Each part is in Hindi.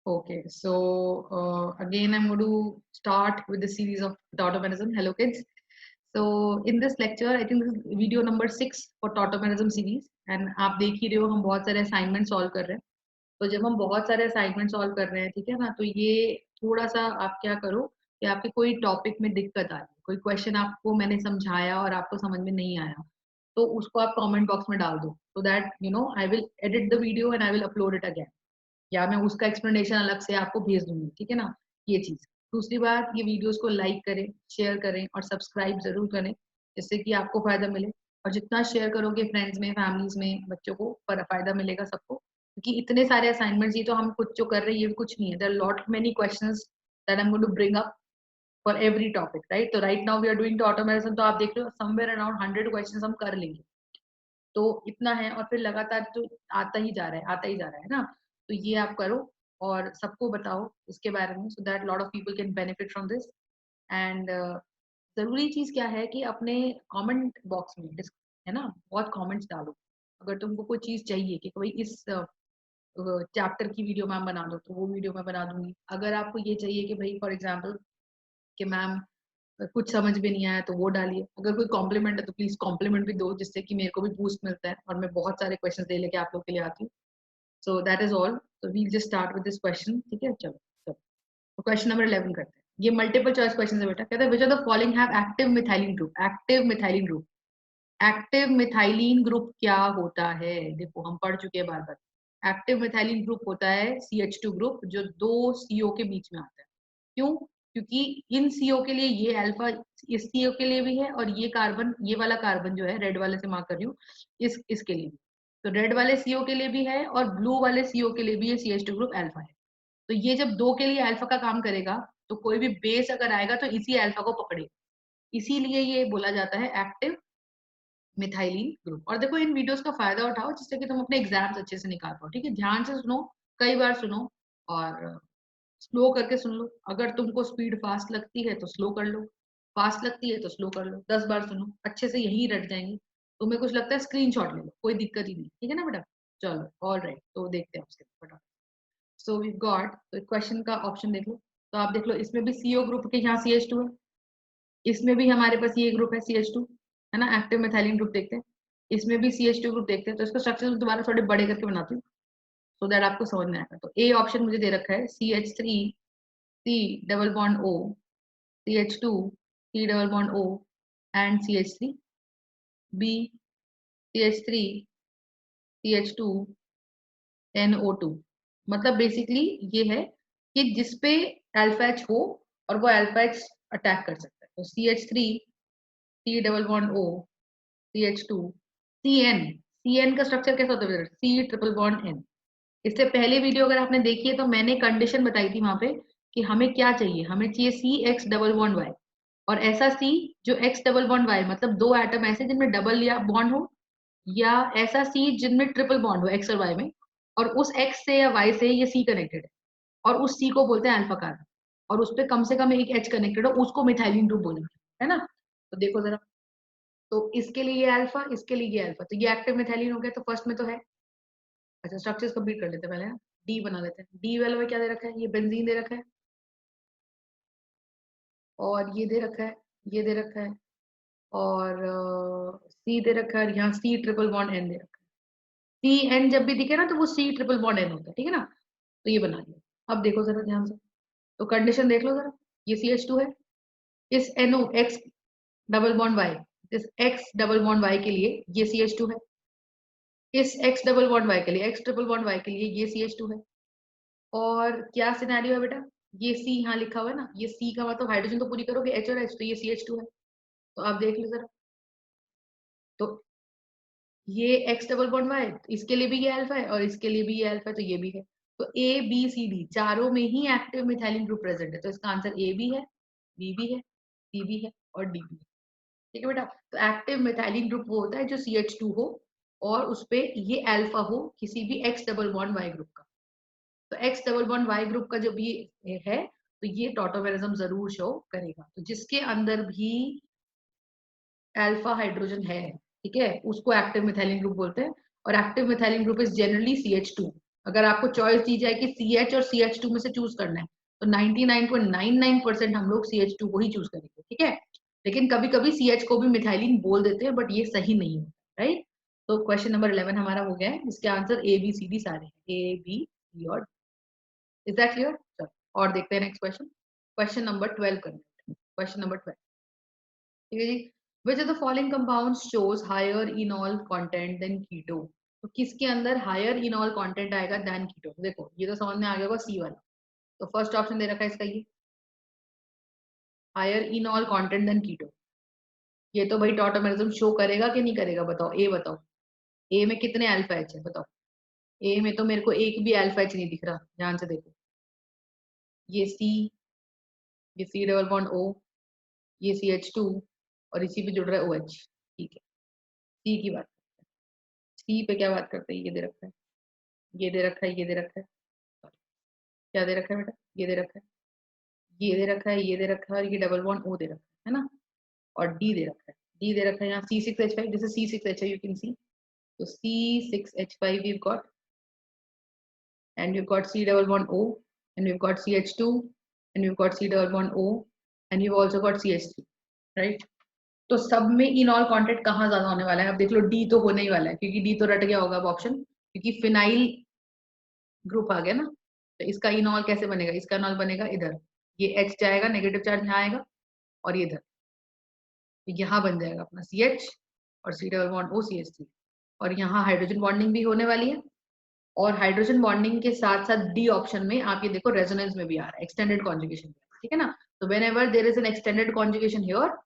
Okay, so again, I'm going to start with the series of tautomerism. Hello, kids. So in this lecture, I think this is video number 6 for tautomerism series, and आप देख ही रहे हो हम बहुत सारे assignment solve कर रहे हैं. तो जब हम बहुत सारे assignment solve कर रहे हैं, ठीक है ना, तो ये थोड़ा सा आप क्या करो कि आपके कोई टॉपिक में दिक्कत आ रही है, कोई क्वेश्चन आपको मैंने समझाया और आपको समझ में नहीं आया, तो उसको आप कमेंट बॉक्स में डाल दो, so that you know I will edit the video and I will upload it again. या मैं उसका एक्सप्लेनेशन अलग से आपको भेज दूंगी, ठीक है ना. ये चीज. दूसरी बात, ये वीडियोस को लाइक करें, शेयर करें और सब्सक्राइब जरूर करें, जिससे कि आपको फायदा मिले. और जितना शेयर करोगे फ्रेंड्स में, फैमिलीज में, बच्चों को फायदा मिलेगा सबको, क्योंकि इतने सारे असाइनमेंट्स, ये तो हम कुछ जो कर रहे हैं ये भी कुछ नहीं है. There are lot many questions that I am going to bring up for every topic, right. तो right now we are doing automation, तो आप देख लो समवेयर अराउंड 100 क्वेश्चंस हम कर लेंगे. तो इतना है, और फिर लगातार तो आता ही जा रहा है, आता ही जा रहा है ना. तो ये आप करो और सबको बताओ इसके बारे में, so that lot of people can benefit from this. And जरूरी चीज क्या है कि अपने कमेंट बॉक्स में है ना, बहुत कमेंट्स डालो. अगर तुमको कोई चीज चाहिए कि कोई इस चैप्टर की वीडियो मैम बना दो, तो वो वीडियो मैं बना दूंगी. अगर आपको ये चाहिए कि भाई फॉर एग्जाम्पल कि मैम कुछ समझ भी नहीं आया, तो वो डालिए. अगर कोई कॉम्प्लीमेंट है तो प्लीज कॉम्प्लीमेंट भी दो, जिससे कि मेरे को भी बूस्ट मिलता है और मैं बहुत सारे क्वेश्चन दे लेके आप लोग के लिए आती हूँ. So that is all. तो we'll just start with this question, ठीक है. चलो चलो, तो क्वेश्चन नंबर 11 करते हैं. ये मल्टीपल चॉइस क्वेश्चन है बेटा. कहते हैं which are the following have active methylene group. Active methylene group. Active methylene group क्या होता है? देखो हम पढ़ चुके हैं बार बार. एक्टिव मिथाइलिन ग्रुप होता है CH2 ग्रुप, जो दो CO के बीच में आता है. क्यों? क्योंकि इन CO के लिए ये अल्फा इस CO के लिए भी है, और ये कार्बन, ये वाला कार्बन जो है रेड वाले से मार्क कर रही हूँ, इसके लिए भी. तो रेड वाले CO के लिए भी है और ब्लू वाले CO के लिए भी ये CH2 ग्रुप अल्फा है. तो ये जब दो के लिए अल्फा का काम करेगा, तो कोई भी बेस अगर आएगा तो इसी अल्फा को पकड़ेगा. इसीलिए ये बोला जाता है एक्टिव मिथाइलिन ग्रुप. और देखो इन वीडियोस का फायदा उठाओ, जिससे कि तुम अपने एग्जाम्स अच्छे से निकाल पाओ, ठीक है. ध्यान से सुनो, कई बार सुनो, और स्लो करके सुन लो. अगर तुमको स्पीड फास्ट लगती है तो स्लो कर लो, फास्ट लगती है तो स्लो कर लो. 10 बार सुनो, अच्छे से यही रट जाएंगे. तुम्हें कुछ लगता है स्क्रीनशॉट ले लो, कोई दिक्कत ही नहीं, ठीक है ना बेटा. चलो ऑल राइट, तो देखते हैं उसके फटाफट. सो वी गॉट, तो क्वेश्चन का ऑप्शन देख लो. तो आप देख लो, इसमें भी CO ग्रुप के यहाँ CH2 है, इसमें भी हमारे पास ये ग्रुप है CH2, है ना. एक्टिव मेथाइलिन ग्रुप देखते हैं, इसमें भी CH2 ग्रुप देखते हैं. तो इसको स्ट्रक्चर दोबारा थोड़े बड़े करके बनाती हूँ, सो दैट आपको समझ में आएगा. तो ए ऑप्शन मुझे दे रखा है CH3 C double bond O, CH2 C double bond O and CH3. B CH3 CH2 NO2. मतलब बेसिकली ये है कि जिसपे अल्फा H हो और वो अल्फा H अटैक कर सकता है. तो CH3 C double bond O CH2 CN. CN का स्ट्रक्चर कैसा होता है? C triple bond N. इससे पहले वीडियो अगर आपने देखी है तो मैंने कंडीशन बताई थी वहां पे कि हमें क्या चाहिए. हमें चाहिए CX डबल बॉन्ड Y, और ऐसा C जो X डबल बॉन्ड Y, मतलब दो एटम ऐसे जिनमें डबल या बॉन्ड हो, या ऐसा C जिनमें ट्रिपल बॉन्ड हो X और Y में, और उस X से या Y से ये C कनेक्टेड है, और उस C को बोलते हैं अल्फा कार्बन, और उस पर कम से कम एक H कनेक्टेड हो, उसको मिथाइलिन ग्रुप बोलेंगे, है ना. तो देखो जरा, तो इसके लिए ये अल्फा, इसके लिए ये अल्फा, तो ये एक्टिव मिथाइलिन हो गया. तो फर्स्ट में तो है. अच्छा स्ट्रक्चर्स कंप्लीट कर लेते हैं पहले. डी बना लेते हैं. डी वाले में क्या दे रखा है? ये बेंजीन दे रखा है, और ये दे रखा है, ये दे रखा है, और सी दे रखा है, यहाँ सी ट्रिपल बॉन्ड एन दे रखा है. सी एन जब भी दिखे ना तो वो सी ट्रिपल बॉन्ड एन होता है, ठीक है ना. तो ये बना लिया. अब देखो जरा ध्यान से, तो कंडीशन देख लो जरा. ये CH2 है, इस NO X double bond Y, इस X डबल बॉन्ड Y के लिए ये CH2 है, इस X डबल बॉन्ड Y के लिए, X ट्रिपल बॉन्ड Y के लिए ये CH2 है. और क्या सिनेरियो है बेटा? ये C यहाँ लिखा हुआ है ना, ये C का मतलब हाइड्रोजन तो पूरी करोगे H और H, तो ये CH2 है. तो आप देख लो जरा, तो ये X डबल बॉन्ड Y, इसके लिए भी ये अल्फा है और इसके लिए भी ये अल्फा है, तो ये भी है. तो A B C D चारों में ही एक्टिव मिथाइलिन ग्रुप प्रेजेंट है. तो इसका आंसर A भी है, B भी है, C भी है और D भी है. ठीक है बेटा. तो एक्टिव मिथाइलिन ग्रुप वो होता है जो CH2 हो और उसपे ये अल्फा हो किसी भी X double bond Y group का. तो X double bond Y group का जब ये है, तो ये टॉटोमेरिज्म जरूर शो करेगा. तो जिसके अंदर भी अल्फा हाइड्रोजन है, ठीक है, उसको एक्टिव मिथाइलिन ग्रुप बोलते हैं. और active methylene group is generally CH2. अगर आपको चॉइस दी जाए कि CH और CH2 में से चूज करना है तो 99.99% हम लोग CH2 को ही चूज करेंगे, ठीक है। लेकिन कभी कभी CH को भी मिथाइलिन बोल देते हैं, बट ये सही नहीं है, राइट। तो क्वेश्चन नंबर 11 हमारा हो गया है, इसके आंसर ABCD सारे हैं, A B C और इज दैट क्लियर। चलो और देखते हैं नेक्स्ट क्वेश्चन, क्वेश्चन नंबर 12 करते हैं, क्वेश्चन नंबर 12, ठीक है जी। Which of the following compounds shows higher enol content than keto. तो किसके अंदर हायर इनॉल कंटेंट आएगा देन कीटो। देखो ये तो समझ में आ गया होगा, सी वाला। तो फर्स्ट ऑप्शन दे रखा है इसका, ये हायर इनॉल कंटेंट देन कीटो। ये तो भाई टॉटोमेरिज्म शो करेगा कि नहीं करेगा, बताओ, ए बताओ। ए में कितने अल्फा एच है बताओ। ए में तो मेरे को एक भी अल्फा एच नहीं दिख रहा, ध्यान से देखो। ये सी, ये सी डबल बॉन्ड ओ, ये CH2 और इसी पे जुड़ रहा है OH, ठीक है। सी की बात, सी पे क्या बात करते हैं, ये दे रखा है, ये दे रखा है, ये दे रखा है, क्या दे रखा है बेटा, ये दे रखा है, ये दे रखा है, ये दे रखा है, और ये डबल बॉन्ड O दे रखा है ना। और डी दे रखा है, डी दे रखा है यहाँ C6H5, जैसे C6H है, यू कैन सी। तो C6H5 we've got, and we've got C double bond O, and we've got CH2, and we've got C double bond O, and we've also got CH3, right। तो सब में इनॉल कांटेक्ट कहाँ ज्यादा होने वाला है, अब देख लो डी तो होने ही वाला है, क्योंकि डी तो रट गया होगा अब ऑप्शन, क्योंकि फिनाइल ग्रुप आ गया ना। तो इसका इनॉल कैसे बनेगा, इसका इनॉल बनेगा इधर, ये H जाएगा, नेगेटिव चार्ज यहाँ आएगा, और ये इधर, तो यहाँ बन जाएगा अपना CH और C double bond O CH3। और यहाँ हाइड्रोजन बॉन्डिंग भी होने वाली है, और हाइड्रोजन बॉन्डिंग के साथ साथ डी ऑप्शन में आप ये देखो रेजोनेंस में भी आ रहा है, एक्सटेंडेड कॉन्जुगेशन, ठीक है ना। तो when ever there is an extended conjugation here,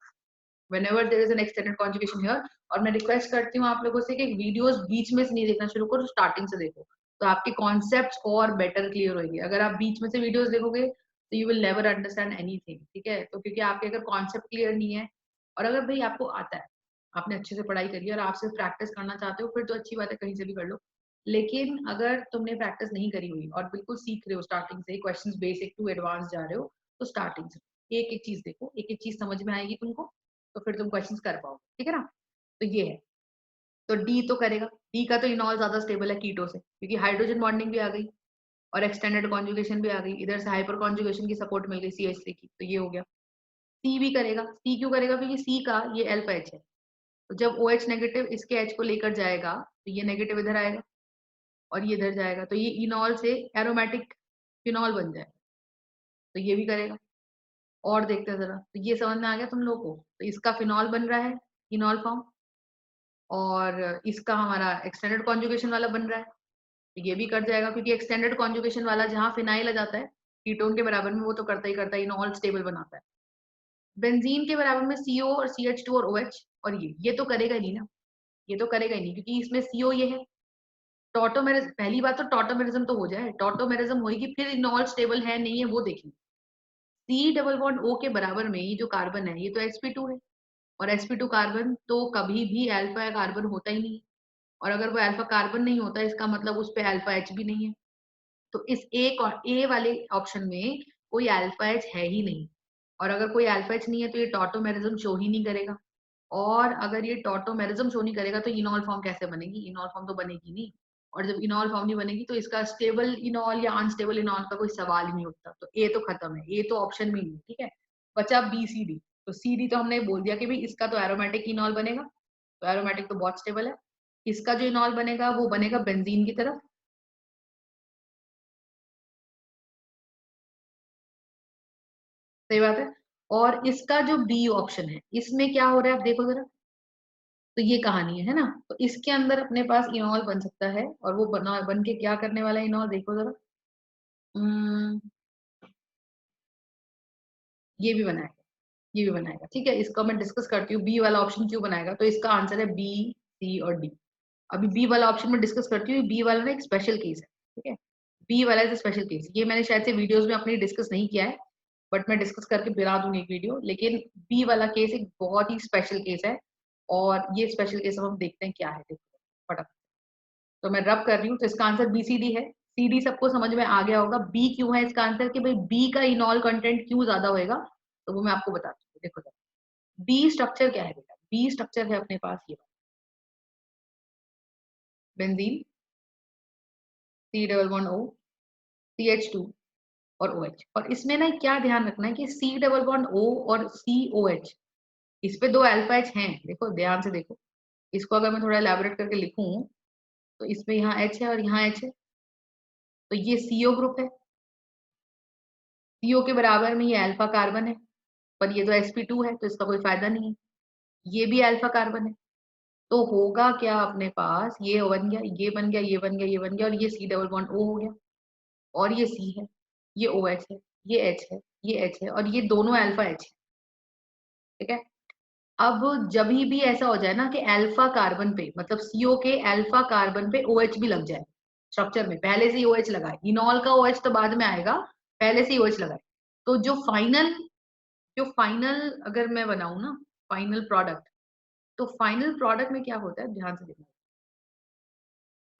whenever there is an extended conjugation here। और मैं रिक्वेस्ट करती हूँ आप लोगों से कि वीडियोस बीच में से नहीं देखना शुरू करो, स्टार्टिंग से देखो, तो आपके कॉन्सेप्ट्स और बेटर क्लियर होंगे। अगर आप बीच में से वीडियोस देखोगे तो you will never understand anything, ठीक है। तो क्योंकि आपके अगर कॉन्सेप्ट क्लियर नहीं है, और अगर भाई आपको आता है, आपने अच्छे से पढ़ाई करी है और आप सिर्फ प्रैक्टिस करना चाहते हो, फिर तो अच्छी बात है, कहीं से भी कर लो। लेकिन अगर तुमने प्रैक्टिस नहीं करी हुई और बिल्कुल सीख रहे हो स्टार्टिंग से, क्वेश्चंस बेसिक टू एडवांस जा रहे हो, तो स्टार्टिंग से एक एक चीज देखो, एक एक चीज समझ में आएगी तुमको, तो फिर तुम क्वेश्चन कर पाओ, ठीक है ना। तो ये है, तो डी तो करेगा, डी का तो इनॉल ज्यादा स्टेबल है कीटो से, क्योंकि हाइड्रोजन बॉन्डिंग भी आ गई और एक्सटेंडेड कॉन्जुगेशन भी आ गई, इधर से हाइपर कॉन्जुगेशन की सपोर्ट मिल गई CH3 की, तो ये हो गया। सी भी करेगा, सी क्यों करेगा, क्योंकि सी का ये अल्फा एच है, तो जब OH नेगेटिव इसके H को लेकर जाएगा तो ये नेगेटिव इधर आएगा और ये इधर जाएगा, तो ये इनॉल से एरोमेटिक फिनॉल बन जाएगा, तो ये भी करेगा। और देखते हैं जरा, तो ये समझ में आ गया तुम लोगों को, तो इसका फिनॉल बन रहा है, इनॉल फॉर्म, और इसका हमारा एक्सटेंडेड कॉन्जुगेशन वाला बन रहा है, तो ये भी कर जाएगा, क्योंकि एक्सटेंडेड कॉन्जुगेशन वाला जहां फिनाइल आ जाता है कीटोन के बराबर में, वो तो करता ही करता है, इनऑल स्टेबल बनाता है। बेंजीन के बराबर में CO और CH2 और OH, और ये तो करेगा ही नहीं ना, ये तो करेगा ही नहीं, क्योंकि इसमें CO ये है। टॉटोमेरिज्म, पहली बात तो टॉटोमेरिज्म तो हो जाए, टॉटोमेरिज्म होगी, फिर इनऑल स्टेबल है नहीं है वो देखेंगे। C डबल बॉन्ड O के बराबर में ये जो कार्बन है, ये तो sp2 है, और sp2 कार्बन तो कभी भी अल्फा कार्बन होता ही नहीं है, और अगर वो अल्फा कार्बन नहीं होता, इसका मतलब उस पे अल्फा H भी नहीं है। तो इस ए वाले ऑप्शन में कोई अल्फा एच है ही नहीं, और अगर कोई अल्फा एच नहीं है तो ये टॉटोमेरिज्म शो ही नहीं करेगा, और अगर ये टॉटोमेरिज्म शो नहीं करेगा तो इनॉल फॉर्म कैसे बनेगी, इनॉल फॉर्म तो बनेगी नहीं, और जब इनॉल फॉर्म नहीं बनेगी तो इसका स्टेबल इनॉल या अनस्टेबल इनॉल का कोई सवाल ही नहीं उठता, तो ए तो खत्म है, ए तो ऑप्शन में नहीं, ठीक है। बचा BCD, तो CD तो हमने बोल दिया कि भाई इसका तो एरोमेटिक इनॉल बनेगा, तो एरोमेटिक तो बहुत स्टेबल है, इसका जो इनॉल बनेगा वो बनेगा बेंजीन की तरफ, सही बात है। और इसका जो बी ऑप्शन है, इसमें क्या हो रहा है आप देखो जरा, तो ये कहानी है ना। तो इसके अंदर अपने पास इनॉल बन सकता है, और वो बन के क्या करने वाला है इनॉल, देखो जरा। हम्म, ये भी बनाएगा, ये भी बनाएगा, ठीक है। इसका मैं डिस्कस करती हूँ, बी वाला ऑप्शन क्यों बनाएगा, तो इसका आंसर है B, C और D। अभी बी वाला ऑप्शन में डिस्कस करती हूँ, बी वाला ना एक स्पेशल केस है, ठीक है। बी वाला इज स्पेशल केस, ये मैंने शायद से वीडियोस में अपनी डिस्कस नहीं किया है, बट मैं डिस्कस करके बना दूंगी एक वीडियो। लेकिन बी वाला केस एक बहुत ही स्पेशल केस है, और ये स्पेशल केस हम देखते हैं क्या है, देखो फटाफट। तो मैं रब कर रही हूँ, तो इसका आंसर BCD है। CD सबको समझ में आ गया होगा, बी क्यों है इसका आंसर, कि भाई बी का इनॉल कंटेंट क्यों ज्यादा होएगा, तो वो मैं आपको बताती हूँ, देखो। बी स्ट्रक्चर क्या है बेटा, बी स्ट्रक्चर है अपने पास ये benzene, C double bond O, CH2 और OH। और इसमें ना क्या ध्यान रखना है कि C डबल बॉन्ड O और COH, इस पे दो अल्फा H हैं, देखो ध्यान से देखो। इसको अगर मैं थोड़ा एलैबोरेट करके लिखूं तो इसमें यहाँ H है और यहाँ H है, तो ये CO ग्रुप है। CO के बराबर में ये अल्फा कार्बन है, पर ये तो sp2 है तो इसका कोई फायदा नहीं है। ये भी अल्फा कार्बन है, तो होगा क्या अपने पास, ये बन गया, ये बन गया, ये बन गया, ये बन गया, और ये C डबल बॉन्ड O हो गया, और ये C है, ये OH है, ये H है, ये H है, और ये दोनों अल्फा H है। ठीक है। अब जब भी ऐसा हो जाए ना कि अल्फा कार्बन पे, मतलब CO के अल्फा कार्बन पे OH भी लग जाए, स्ट्रक्चर में पहले से ही OH लगाए, इनॉल का OH तो बाद में आएगा, पहले से ही OH लगाए, तो जो फाइनल अगर मैं बनाऊं ना, फाइनल प्रोडक्ट, तो फाइनल प्रोडक्ट में क्या होता है, ध्यान से देखना।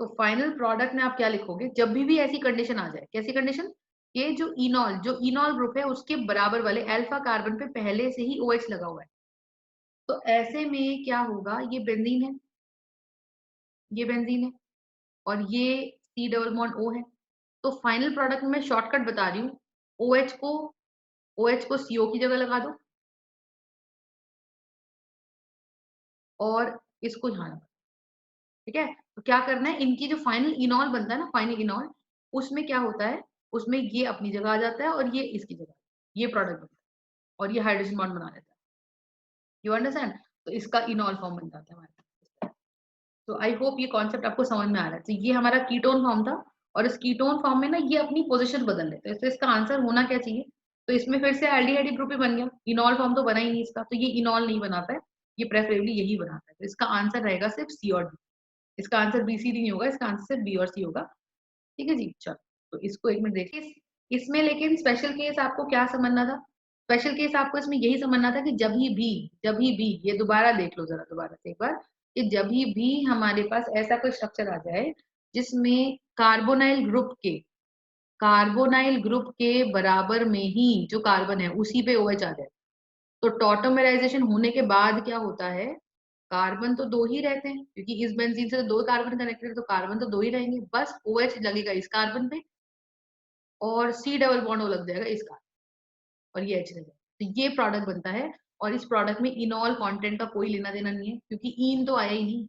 तो फाइनल प्रोडक्ट में आप क्या लिखोगे, जब भी ऐसी कंडीशन आ जाए, कैसी कंडीशन, ये जो इनॉल ग्रुप है उसके बराबर वाले अल्फा कार्बन पे पहले से ही OH लगा हुआ है, तो ऐसे में क्या होगा, ये बेंजीन है और ये C डबल बॉन्ड O है। तो फाइनल प्रोडक्ट में मैं शॉर्टकट बता रही हूँ, OH को CO की जगह लगा दो और इसको यहाँ लगा। ठीक है, तो क्या करना है, इनकी जो फाइनल इनॉल बनता है ना, फाइनल इनॉल, उसमें क्या होता है, उसमें ये अपनी जगह आ जाता है और ये इसकी जगह, ये प्रोडक्ट बनता है और ये हाइड्रोजन बॉन्ड बना लेता है। यू अंडरस्टैंड, तो इसका इनॉल फॉर्म बन जाता है हमारे पास। तो आई होप ये कॉन्सेप्ट आपको समझ में आ रहा है। तो ये हमारा कीटोन फॉर्म था, और इस कीटोन फॉर्म में ना ये अपनी पोजीशन बदल लेते हैं, तो इसका आंसर होना क्या चाहिए, तो इसमें फिर से एल्डिहाइड ग्रुप ही बन गया, इनॉल फॉर्म तो बना ही नहीं इसका, तो ये इनॉल नहीं बनाता है, ये प्रेफरेबली यही बनाता है, तो इसका आंसर रहेगा सिर्फ सी और डी। इसका आंसर बी सी डी नहीं होगा, इसका आंसर सिर्फ बी और सी होगा। ठीक है जी, चलो तो इसको एक मिनट देखिए। इसमें लेकिन स्पेशल केस आपको क्या समझना था, स्पेशल केस आपको इसमें यही समझना था कि जब ही भी ये दोबारा देख लो जरा, दोबारा से एक बार, कि जब भी हमारे पास ऐसा कोई स्ट्रक्चर आ जाए जिसमें कार्बोनाइल ग्रुप के बराबर में ही जो कार्बन है उसी पे OH आ जाए, तो टॉटोमेराइजेशन होने के बाद क्या होता है, कार्बन तो दो ही रहते हैं, क्योंकि इस बेंजीन से तो दो कार्बन कनेक्टेड है, तो कार्बन तो दो ही रहेंगे, बस OH लगेगा इस कार्बन पे और C डबल बॉन्ड O लग जाएगा इसका, और ये H रहेगा, तो ये प्रोडक्ट बनता है। और इस प्रोडक्ट में इनॉल कंटेंट का कोई लेना देना नहीं है, क्योंकि ईन तो आया ही नहीं,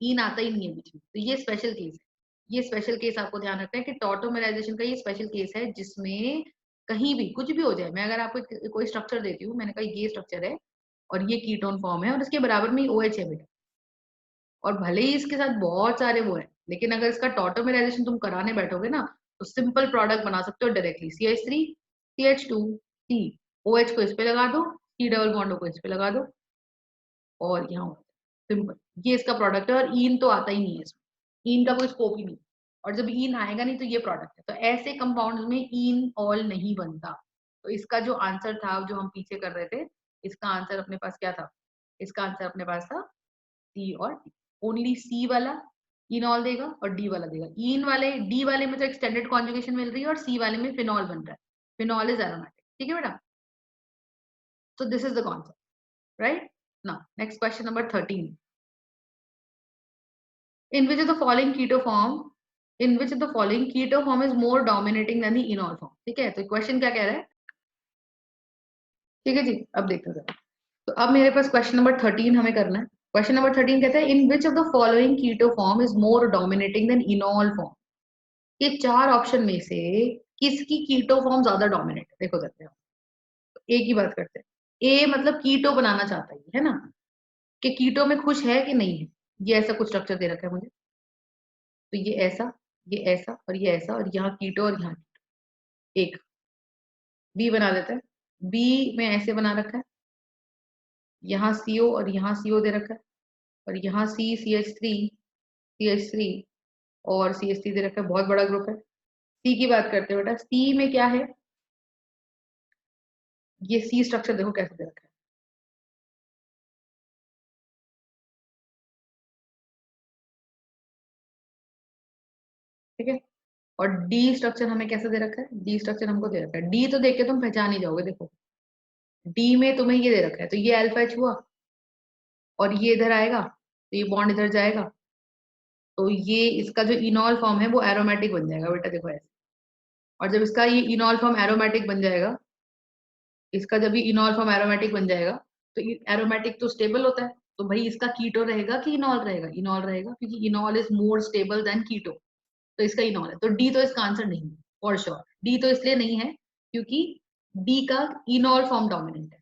ईन आता ही नहीं है बीच में, तो ये स्पेशल केस है। ये स्पेशल केस आपको ध्यान रखना है कि टॉटोमेराइजेशन का ये स्पेशल केस है, जिसमें कहीं भी कुछ भी हो जाए, मैं अगर आपको कोई स्ट्रक्चर देती हूँ, मैंने कहा ये स्ट्रक्चर है और ये कीटोन फॉर्म है और इसके बराबर में OH है बेटा, और भले ही इसके साथ बहुत सारे वो है, लेकिन अगर इसका टॉटोमेराइजेशन तुम कराने बैठोगे ना, तो सिंपल प्रोडक्ट बना सकते हो directly, CH3 CH2 C, OH को इस पे लगा दो, C डबल बॉन्ड को इस पे लगा दो, और यहाँ सिंपल, ये इसका प्रोडक्ट है, और ईन तो आता ही नहीं है इसमें, ईन का कोई स्कोप ही नहीं, और जब ईन आएगा नहीं तो ये प्रोडक्ट है, तो ऐसे कंपाउंड में ईन ऑल नहीं बनता। तो इसका जो आंसर था, जो हम पीछे कर रहे थे, इसका आंसर अपने पास क्या था, इसका आंसर अपने पास था सी और डी। ओनली सी वाला इनॉल देगा और डी वाला देगा, इन वाले डी वाले में तो एक्सटेंडेड कॉन्जुगेशन मिल रही है और सी वाले में फिनॉल बन रहा है, फिनॉल इज एरोमेटिक। ठीक है बेटा, so this is the concept, right? Now next question number 13, in which of the following keto form in which of the following keto form is more dominating than the enol form? ठीक है, तो क्वेश्चन क्या कह रहा है, ठीक है जी, अब देखते हैं जरा। तो अब मेरे पास क्वेश्चन नंबर 13 हमें करना है। क्वेश्चन नंबर 13 कहता है, in which of the following keto form is more dominating than enol form? ये चार ऑप्शन में से किसकी कीटो फॉर्म ज्यादा डोमिनेट है, देखो करते हैं। ए की बात करते हैं, ए मतलब कीटो बनाना चाहता है ना, कि कीटो में खुश है कि नहीं है, ये ऐसा कुछ स्ट्रक्चर दे रखा है मुझे, तो ये ऐसा और ये ऐसा, और यहाँ कीटो और यहाँ एक, बी बना देते हैं, बी में ऐसे बना रखा है, यहाँ CO और यहाँ CO दे रखा है, और यहाँ CH3 और CH3 दे रखा है, बहुत बड़ा ग्रुप है। सी की बात करते हैं बेटा, सी में क्या है, ये सी स्ट्रक्चर देखो कैसे दे रखा है, ठीक है। और डी स्ट्रक्चर हमें कैसे दे रखा है, डी स्ट्रक्चर हमको दे रखा है, डी तो देख के तुम पहचान ही जाओगे, देखो डी में तुम्हें ये दे रखा है, तो ये अल्फा एच हुआ, और ये इधर आएगा तो ये बॉन्ड इधर जाएगा, तो ये इसका जो इनॉल फॉर्म है वो एरोमेटिक बन जाएगा बेटा, देखो ऐसे। और जब इसका ये इनॉल फॉर्म एरोमेटिक बन जाएगा, इसका जब ये इनॉल फॉर्म एरोमेटिक बन जाएगा, तो एरोमेटिक तो स्टेबल होता है, तो भाई इसका कीटो रहेगा कि इनॉल रहेगा? इनॉल रहेगा, क्योंकि enol is more stable than keto. तो इसका इनॉल है, तो डी तो इसका आंसर नहीं है फॉर श्योर। डी तो इसलिए नहीं है क्योंकि डी का इनॉल फॉर्म डोमिनेंट है,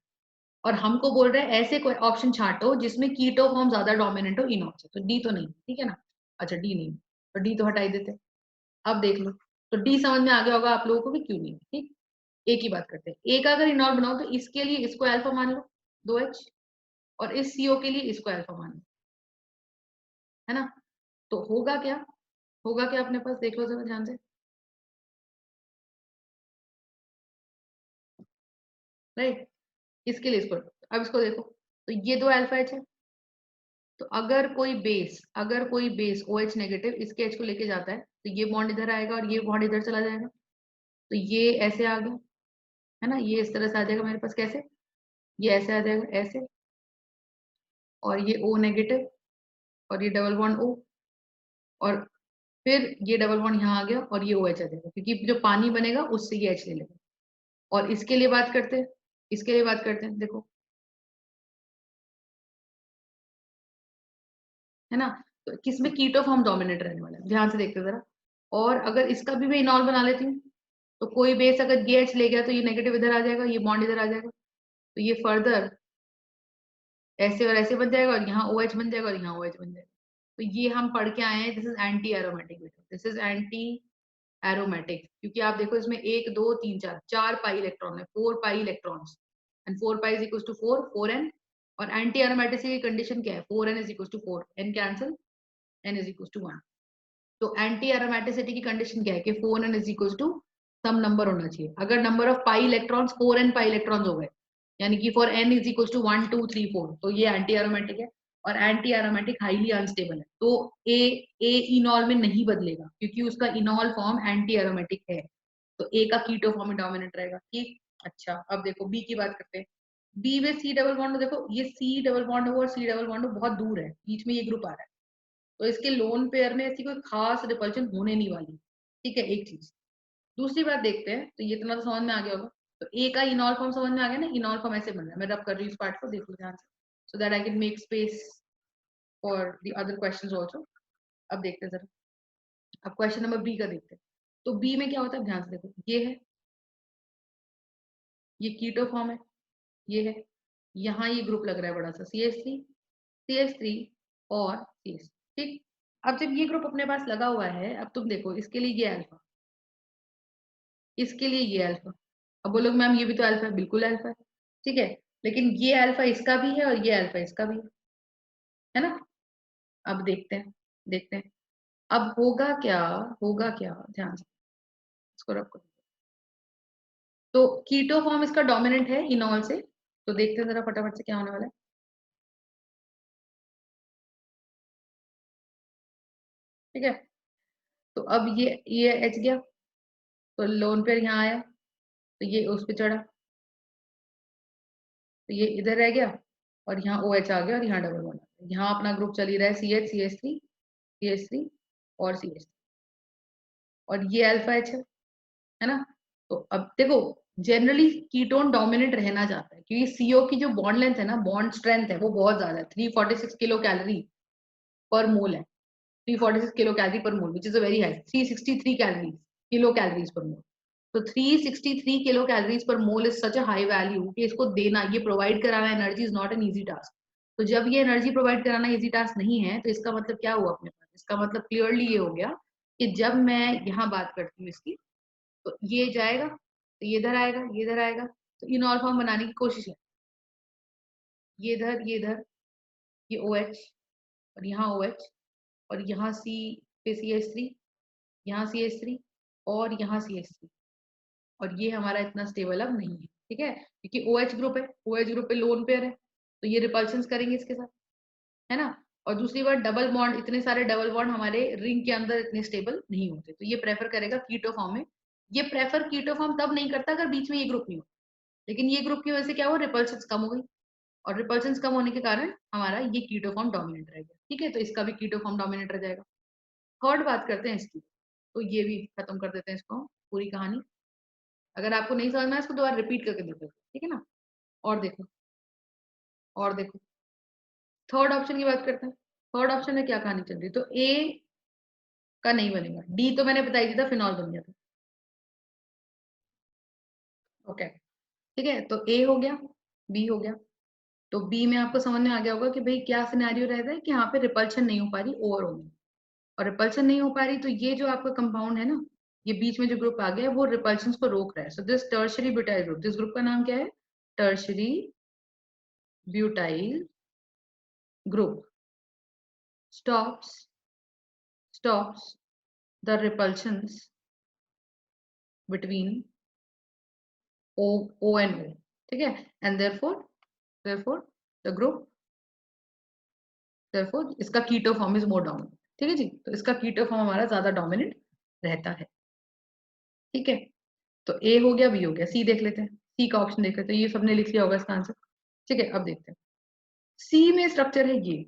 और हमको बोल रहे हैं ऐसे कोई ऑप्शन छांटो जिसमें कीटो फॉर्म ज्यादा डोमिनेंट हो इनॉल से, तो डी तो नहीं, ठीक है ना। अच्छा डी नहीं, तो डी तो हटाई देते। अब देख लो, तो डी समझ में आ गया होगा आप लोगों को भी क्यों नहीं, ठीक। एक ही बात करते हैं, ए का अगर इनॉल बनाओ तो इसके लिए इसको अल्फा मान लो 2H, और इस सीओ के लिए इसको अल्फा मान लो, है ना। तो होगा क्या, होगा क्या अपने पास, देख लो जरा ध्यान से, राइट। इसके लिए इसको, अब इसको देखो, तो ये दो अल्फा एच है, तो अगर कोई बेस ओ एच नेगेटिव इसके एच को लेके जाता है, तो ये बॉन्ड इधर आएगा और ये बॉन्ड इधर चला जाएगा, तो ये ऐसे आ गया, है ना। ये इस तरह से आ जाएगा मेरे पास, कैसे, ये ऐसे आ जाएगा ऐसे, और ये ओ नेगेटिव, और ये डबल बॉन्ड ओ, और फिर ये डबल बॉन्ड यहाँ आ गया और ये ओ एच आ जाएगा, क्योंकि जो पानी बनेगा उससे ये एच ले लेगा। और इसके लिए बात करते हैं, इसके लिए बात करते हैं, देखो, है ना। तो किसमें कीटो फॉर्म डोमिनेट रहने वाला है, ध्यान से देखते हो जरा। और अगर इसका भी मैं इनॉल बना लेती हूँ, तो कोई बेस अगर ये एच ले गया तो ये नेगेटिव इधर आ जाएगा, ये बॉन्ड इधर आ जाएगा, तो ये फर्दर ऐसे और ऐसे बन जाएगा, और यहाँ ओ एच बन जाएगा और यहाँ ओ एच बन जाएगा। तो ये हम पढ़ के आए हैं, दिस इज एंटी एरोमेटिक बेटा, दिस इज एंटी एरोमेटिक, क्योंकि आप देखो इसमें 1 2 3 4 4 पाई इलेक्ट्रॉन है, 4 pi electrons, and 4 pi is equal to 4 और एंटी एरोमेटिसिटी की कंडीशन क्या है, 4n is equal to 4, n cancel, n is equal to 1। तो एंटी एरोमेटिसिटी की कंडीशन क्या है कि 4n is equal to some number होना चाहिए। अगर number of pi electrons 4n pi electrons हो गए, यानी कि for n is equal to 1 2 3 4, तो ये एंटी एरोमेटिक है। और एंटी एरोमेटिक हाईली अनस्टेबल है, तो ए ए इनॉल में नहीं बदलेगा, क्योंकि उसका इनॉल फॉर्म एंटी एरोमेटिक है, तो ए का कीटो फॉर्म में डोमिनेंट रहेगा, ठीक। अच्छा अब देखो बी की बात करते हैं। बी में सी डबल बॉन्ड, देखो ये सी डबल बॉन्ड और सी डबल बॉन्ड बहुत दूर है, बीच में ये ग्रुप आ रहा है, तो इसके लोन पेयर में ऐसी कोई खास रिपल्शन होने नहीं वाली, ठीक है, एक चीज। दूसरी बात देखते हैं, तो ये इतना तो समझ में आ गया होगा। तो ए का इनॉल फॉर्म समझ में आ गया ना, इनॉल फॉर्म ऐसे बन रहा है, मैं रब कर रही हूँ इस पार्ट को, देख लो ध्यान से, so that I can make space for the other questions also. अब देखते हैं जरा, अब क्वेश्चन नंबर बी का देखते हैं। तो बी में क्या होता है, ध्यान से देखो, ये है, ये कीटो फॉर्म है, ये है, यहाँ ये ग्रुप लग रहा है बड़ा सा, CH3 और CH, ठीक। अब जब ये ग्रुप अपने पास लगा हुआ है, अब तुम देखो इसके लिए ये अल्फा, इसके लिए ये अल्फा, अब बोलोगे मैम ये भी तो अल्फा है, बिल्कुल अल्फा है, ठीक है, लेकिन ये अल्फा इसका भी है और ये अल्फा इसका भी है ना। अब देखते हैं, देखते हैं, अब होगा क्या, होगा क्या, ध्यान से इसको रखो। तो कीटो फॉर्म इसका डोमिनेंट है इनॉल से, तो देखते हैं जरा फटाफट से क्या होने वाला है, ठीक है। तो अब ये एच गया, तो लोन पेयर यहाँ आया, तो ये उस पे चढ़ा, तो ये इधर रह गया, और यहाँ ओ एच आ गया, और यहाँ डबल बॉन्ड आ गया, यहाँ अपना ग्रुप चल ही रहा है, CH3 और CH3, और ये अल्फा एच है ना। तो अब देखो, जनरली कीटोन डोमिनेंट रहना चाहता है, क्योंकि सीओ की जो बॉन्ड लेंथ है ना, बॉन्ड स्ट्रेंथ है, वो बहुत ज्यादा है, 346 किलो कैलोरी पर मोल है, 346 kilo calorie per mole, which is a very high, 363 calories, kilo calories per mole. तो 363 kilo calories per mole is such a high value कि इसको देना, ये प्रोवाइड कराना energy is not an easy task. तो जब ये एनर्जी प्रोवाइड कराना इजी टास्क नहीं है, तो इसका मतलब क्या हुआ अपने पास, इसका मतलब क्लियरली ये हो गया कि जब मैं यहाँ बात करती हूँ इसकी, तो ये जाएगा, तो ये इधर आएगा, ये इधर आएगा, तो इनॉल फॉर्म बनाने की कोशिश है, ये इधर, ये इधर, ये ओ एच, और यहाँ ओ एच, और यहाँ सी पे CH3, यहाँ CH3, और यहाँ CH3, और ये हमारा इतना स्टेबल अब नहीं है, ठीक है, क्योंकि OH ग्रुप है, OH ग्रुप पे लोन पेयर है, तो ये रिपल्शन करेंगे इसके साथ, है ना। और दूसरी बात, डबल बॉन्ड, इतने सारे डबल बॉन्ड हमारे रिंग के अंदर इतने स्टेबल नहीं होते, तो ये प्रेफर करेगा कीटो फॉर्म में। ये प्रेफर कीटो फॉर्म तब नहीं करता अगर बीच में ये ग्रुप नहीं हो, लेकिन ये ग्रुप की वजह से क्या हुआ, रिपल्शन कम हो गई, और रिपल्शन कम होने के कारण हमारा ये कीटो फॉर्म डोमिनेट रहेगा, ठीक है, तो इसका भी कीटो फॉर्म डोमिनेट रह जाएगा। थर्ड बात करते हैं इसकी, तो ये भी खत्म कर देते हैं इसको, पूरी कहानी। अगर आपको नहीं समझ में इसको दोबारा रिपीट करके देखो, ठीक है ना। और देखो, और देखो, थर्ड ऑप्शन की बात करते हैं। थर्ड ऑप्शन में क्या कहानी चल रही है, तो ए का नहीं बनेगा, डी तो मैंने बताई दिया था, फिनॉल बन गया था। ओके, ठीक है, तो ए हो गया, बी हो गया। तो बी में आपको समझ में आ गया होगा कि भाई क्या सिनेरियो रहता है कि यहाँ पे रिपल्शन नहीं हो पा रही ओवर में, और रिपल्शन नहीं हो पा रही, तो ये जो आपका कंपाउंड है ना, ये बीच में जो ग्रुप आ गया है वो रिपल्शन को रोक रहा है। So this tertiary butyl group, this group का नाम क्या है, tertiary butyl group stops the repulsions between O and O, ठीक है, and therefore the group, therefore इसका keto form is more dominant, ठीक है जी। तो इसका कीटो फॉर्म हमारा ज्यादा डोमिनेंट रहता है, ठीक है। तो ए हो गया, बी हो गया, सी देख लेते हैं, सी का ऑप्शन देख लेते हैं, ये सबने लिख लिया होगा इसका आंसर, ठीक है। अब देखते हैं सी में स्ट्रक्चर है ये,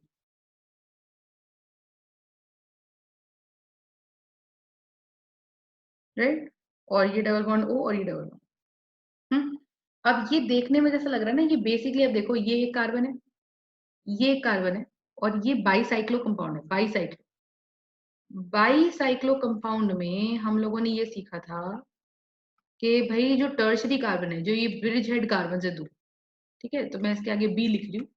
राइट, और ये डबल बॉन्ड ओ और ये डबल बॉन्ड, अब ये देखने में जैसा लग रहा है ना, ये बेसिकली अब देखो ये एक कार्बन है, ये एक कार्बन है, और ये बाईसाइक्लो कंपाउंड है, बाईसाइक्लो कंपाउंड में हम लोगों ने ये सीखा था कि भाई जो टर्शरी कार्बन है, जो ये ब्रिज हेड कार्बन से दूर, ठीक है, तो मैं इसके आगे बी लिख रही हूँ।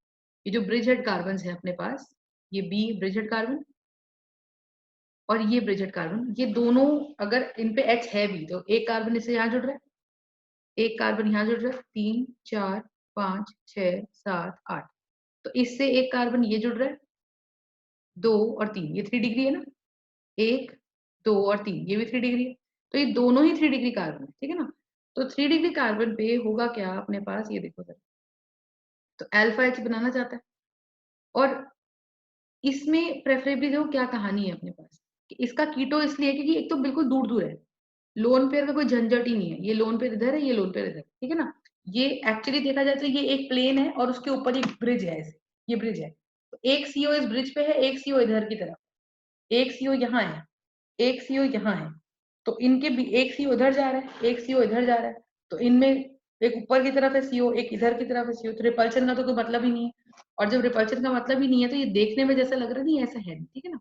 ये जो ब्रिज हेड कार्बन है अपने पास, ये बी ब्रिज हेड कार्बन और ये ब्रिज हेड कार्बन, ये दोनों अगर इन पे एच है भी, तो एक कार्बन इससे यहाँ जुड़ रहा है, एक कार्बन यहाँ जुड़ रहा है, 3 4 5 6 7 8, तो इससे एक कार्बन ये जुड़ रहा है, 2 और 3, ये 3 डिग्री है ना, 1 2 और 3, ये भी 3 डिग्री है, तो ये दोनों ही 3 डिग्री कार्बन है, ठीक है ना। तो 3 डिग्री कार्बन पे होगा क्या अपने पास, ये देखो सर, तो अल्फा एच बनाना चाहता है, और इसमें प्रेफरेबली देखो क्या कहानी है अपने पास, कि इसका कीटो इसलिए क्योंकि एक तो बिल्कुल दूर दूर है, लोन पेयर का कोई झंझट ही नहीं है, ये लोन पेयर इधर है, ये लोन पेयर इधर, ठीक है ना। ये एक्चुअली देखा जाए तो ये एक प्लेन है और उसके ऊपर एक ब्रिज है ऐसे, ये ब्रिज है, तो एक सीओ इस ब्रिज पे है, एक सीओ इधर की तरफ, एक सीओ यहाँ है, एक सीओ यहाँ है, तो इनके भी एक सीओ उधर जा रहा है, एक सीओ इधर जा रहा है, तो इनमें एक ऊपर की तरफ है सीओ, एक इधर की तरफ है सीओ, तो रिपल्शन का तो कोई मतलब ही नहीं है, और जब रिपल्शन का मतलब ही नहीं है तो ये देखने में जैसा लग रहा नहीं ऐसा है, ठीक है ना।